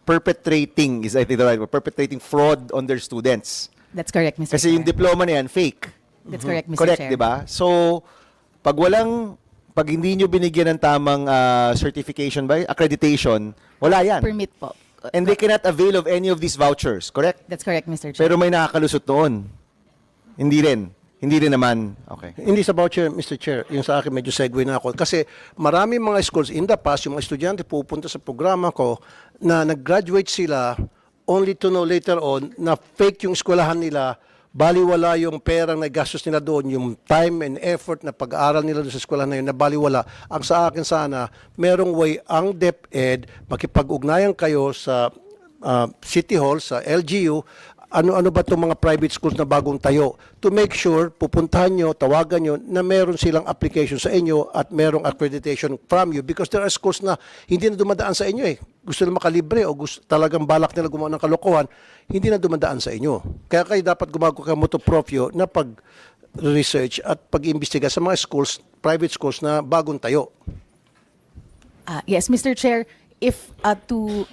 E: is I think the right word, perpetrating fraud on their students.
B: That's correct, Mr.
E: Kasi
B: Chair.
E: yung diploma na yan, fake.
B: That's correct, Mr.
E: Correct,
B: Chair.
E: di ba? So, pag hindi nyo binigyan ng tamang certification by accreditation, wala yan.
B: Permit po.
E: And they cannot avail of any of these vouchers, correct?
B: That's correct, Mr. Chair.
E: Pero may nakakalusot doon. Hindi rin. Hindi rin naman. Okay.
C: Hindi sa voucher, Mr. Chair. Yung sa akin, medyo segue na ako. Kasi maraming mga schools in the past, yung mga estudyante pupunta sa programa ko na nag-graduate sila only to know later on na fake yung eskwelahan nila, baliwala yung perang na gastos nila doon, yung time and effort na pag-aaral nila doon sa eskwelahan na yun, na baliwala. Ang sa akin sana, merong way ang DepEd, makipag-ugnayan kayo sa City Hall, sa LGU, ano ba itong mga private schools na bagong tayo to make sure, pupuntahan nyo, tawagan nyo na meron silang application sa inyo at merong accreditation from you because there are schools na hindi na dumadaan sa inyo eh. Gusto nila makalibre o gusto talagang balak nila gumawa ng kalokohan, hindi na dumadaan sa inyo. Kaya kayo dapat gumagawa kayo motopropyo na pag research at pag-imbestiga sa mga schools, private schools na bagong tayo?
I: Yes, Mr. Chair, if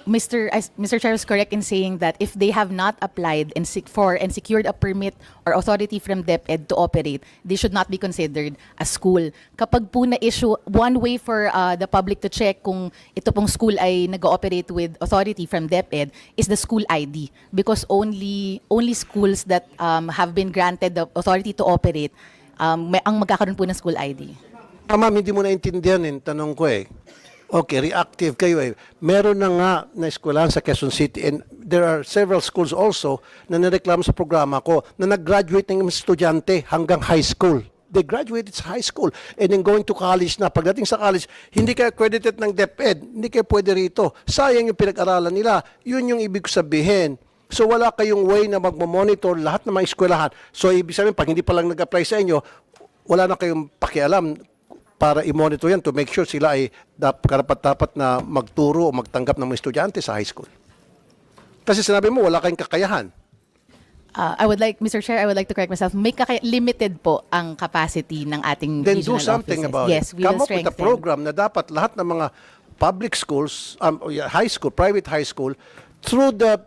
I: Mr. Chair is correct in saying that if they have not applied and secured a permit or authority from DepEd to operate, they should not be considered a school. Kapag po na-issue, one way for the public to check kung ito pong school ay nag-ooperate with authority from DepEd is the school ID, because only schools that have been granted the authority to operate ang magkakaroon po ng school ID.
C: Ma'am, hindi mo naintindihan tanong ko eh. Okay, reactive kayo eh. Meron na nga na eskwelahan sa Quezon City and there are several schools also na nireklamo sa programa ko na nag-graduate ng mga estudyante hanggang high school. They graduated sa high school and then going to college na. Pagdating sa college, hindi kayo accredited ng DepEd, hindi kayo pwede rito. Sayang yung pinag-aralan nila. Yun yung ibig sabihin. So wala kayong way na magmamonitor lahat ng mga eskwelahan. So ibig sabihin, pag hindi pa lang nag-apply sa inyo, wala na kayong pakialam para i-monitor yan to make sure sila ay karapat-dapat na magturo o magtanggap ng mga estudyante sa high school. Kasi sinabi mo, wala kayong kakayahan.
I: Mr. Chair, I would like to correct myself. Limited po ang capacity ng ating
C: Then
I: regional
C: do something
I: offices.
C: about
I: Yes,
C: it.
I: we
C: Come
I: will
C: up with a
I: strengthen.
C: program na dapat lahat ng mga public schools, high school, private high school, through the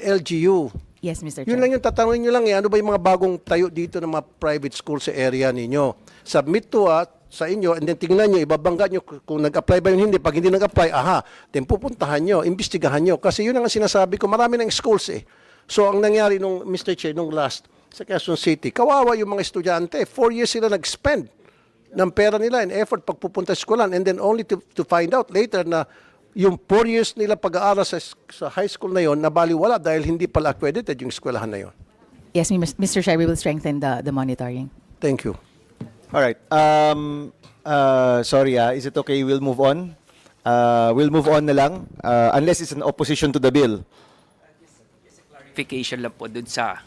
C: LGU.
I: Yes, Mr. Chair.
C: Yun lang yung tatanungin nyo lang ano ba yung mga bagong tayo dito ng mga private school sa area ninyo. Submit to sa inyo and then tingnan nyo, ibabangga nyo kung nag-apply ba yun hindi. Pag hindi nag-apply, then pupuntahan nyo, imbestigahan nyo. Kasi yun ang sinasabi ko, marami ng schools eh. So ang nangyari nung Mr. Chair, nung last sa Quezon City, kawawa yung mga estudyante. 4 years sila nag-spend ng pera nila and effort pagpupunta sa eskwelahan and then only to find out later na yung 4 years nila pag-aaral sa high school na yon nabaliwala dahil hindi pala accredited yung eskwelahan na yon.
I: Yes, Mr. Chair, we will strengthen the monitoring.
C: Thank you.
E: All right. Sorry, is it okay? We'll move on. We'll move on na lang unless it's an opposition to the bill.
J: Clarification lang po dun sa...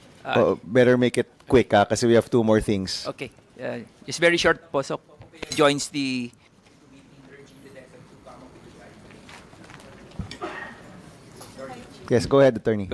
E: Better make it quick kasi we have 2 more things.
J: okay. Just very short po. So, joins the...
E: Yes, go ahead, attorney.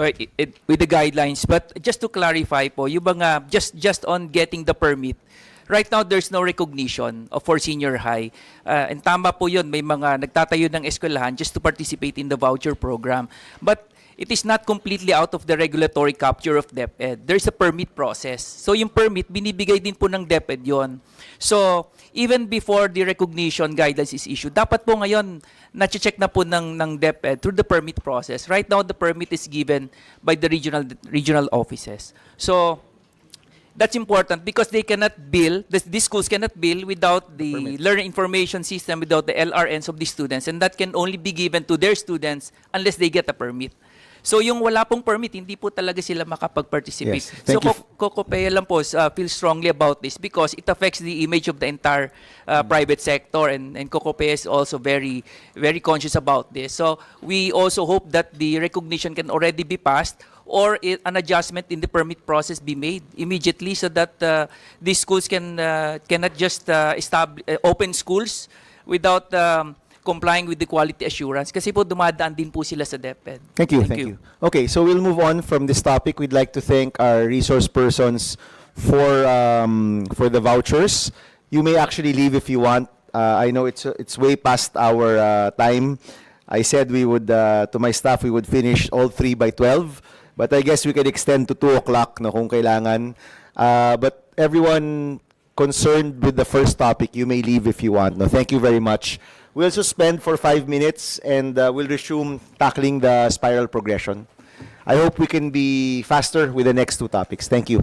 J: with the guidelines. But just to clarify po, yung mga, just on getting the permit, right now there's no recognition for senior high. And tama po yun, may mga nagtatayo ng eskwelahan just to participate in the voucher program. But it is not completely out of the regulatory capture of DepEd. There's a permit process. So yung permit, binibigay din po ng DepEd yon. So even before the recognition guidelines is issued, dapat po ngayon na-check na po ng DepEd through the permit process. Right now, the permit is given by the regional offices. So that's important because they cannot bill, these schools cannot bill without the learner information system, without the LRNs of the students, and that can only be given to their students unless they get a permit. So yung wala pong permit, hindi po talaga sila makapag-participate.
E: Yes.
J: So
E: Thank you.
J: Kokopea lang po feel strongly about this because it affects the image of the entire private sector, and Kokopea is also very, very conscious about this. So we also hope that the recognition can already be passed or an adjustment in the permit process be made immediately so that these schools cannot just open schools without complying with the quality assurance kasi po dumadaan din po sila sa DepEd.
E: Thank you. Okay, so we'll move on from this topic. We'd like to thank our resource persons for the vouchers. You may actually leave if you want. I know it's way past our time. I said we would to my staff we would finish all 3 by 12, but I guess we can extend to 2 o'clock na kung kailangan. But everyone concerned with the first topic, you may leave if you want. No, thank you very much. We'll suspend for 5 minutes and we'll resume tackling the spiral progression. I hope we can be faster with the next 2 topics. Thank you.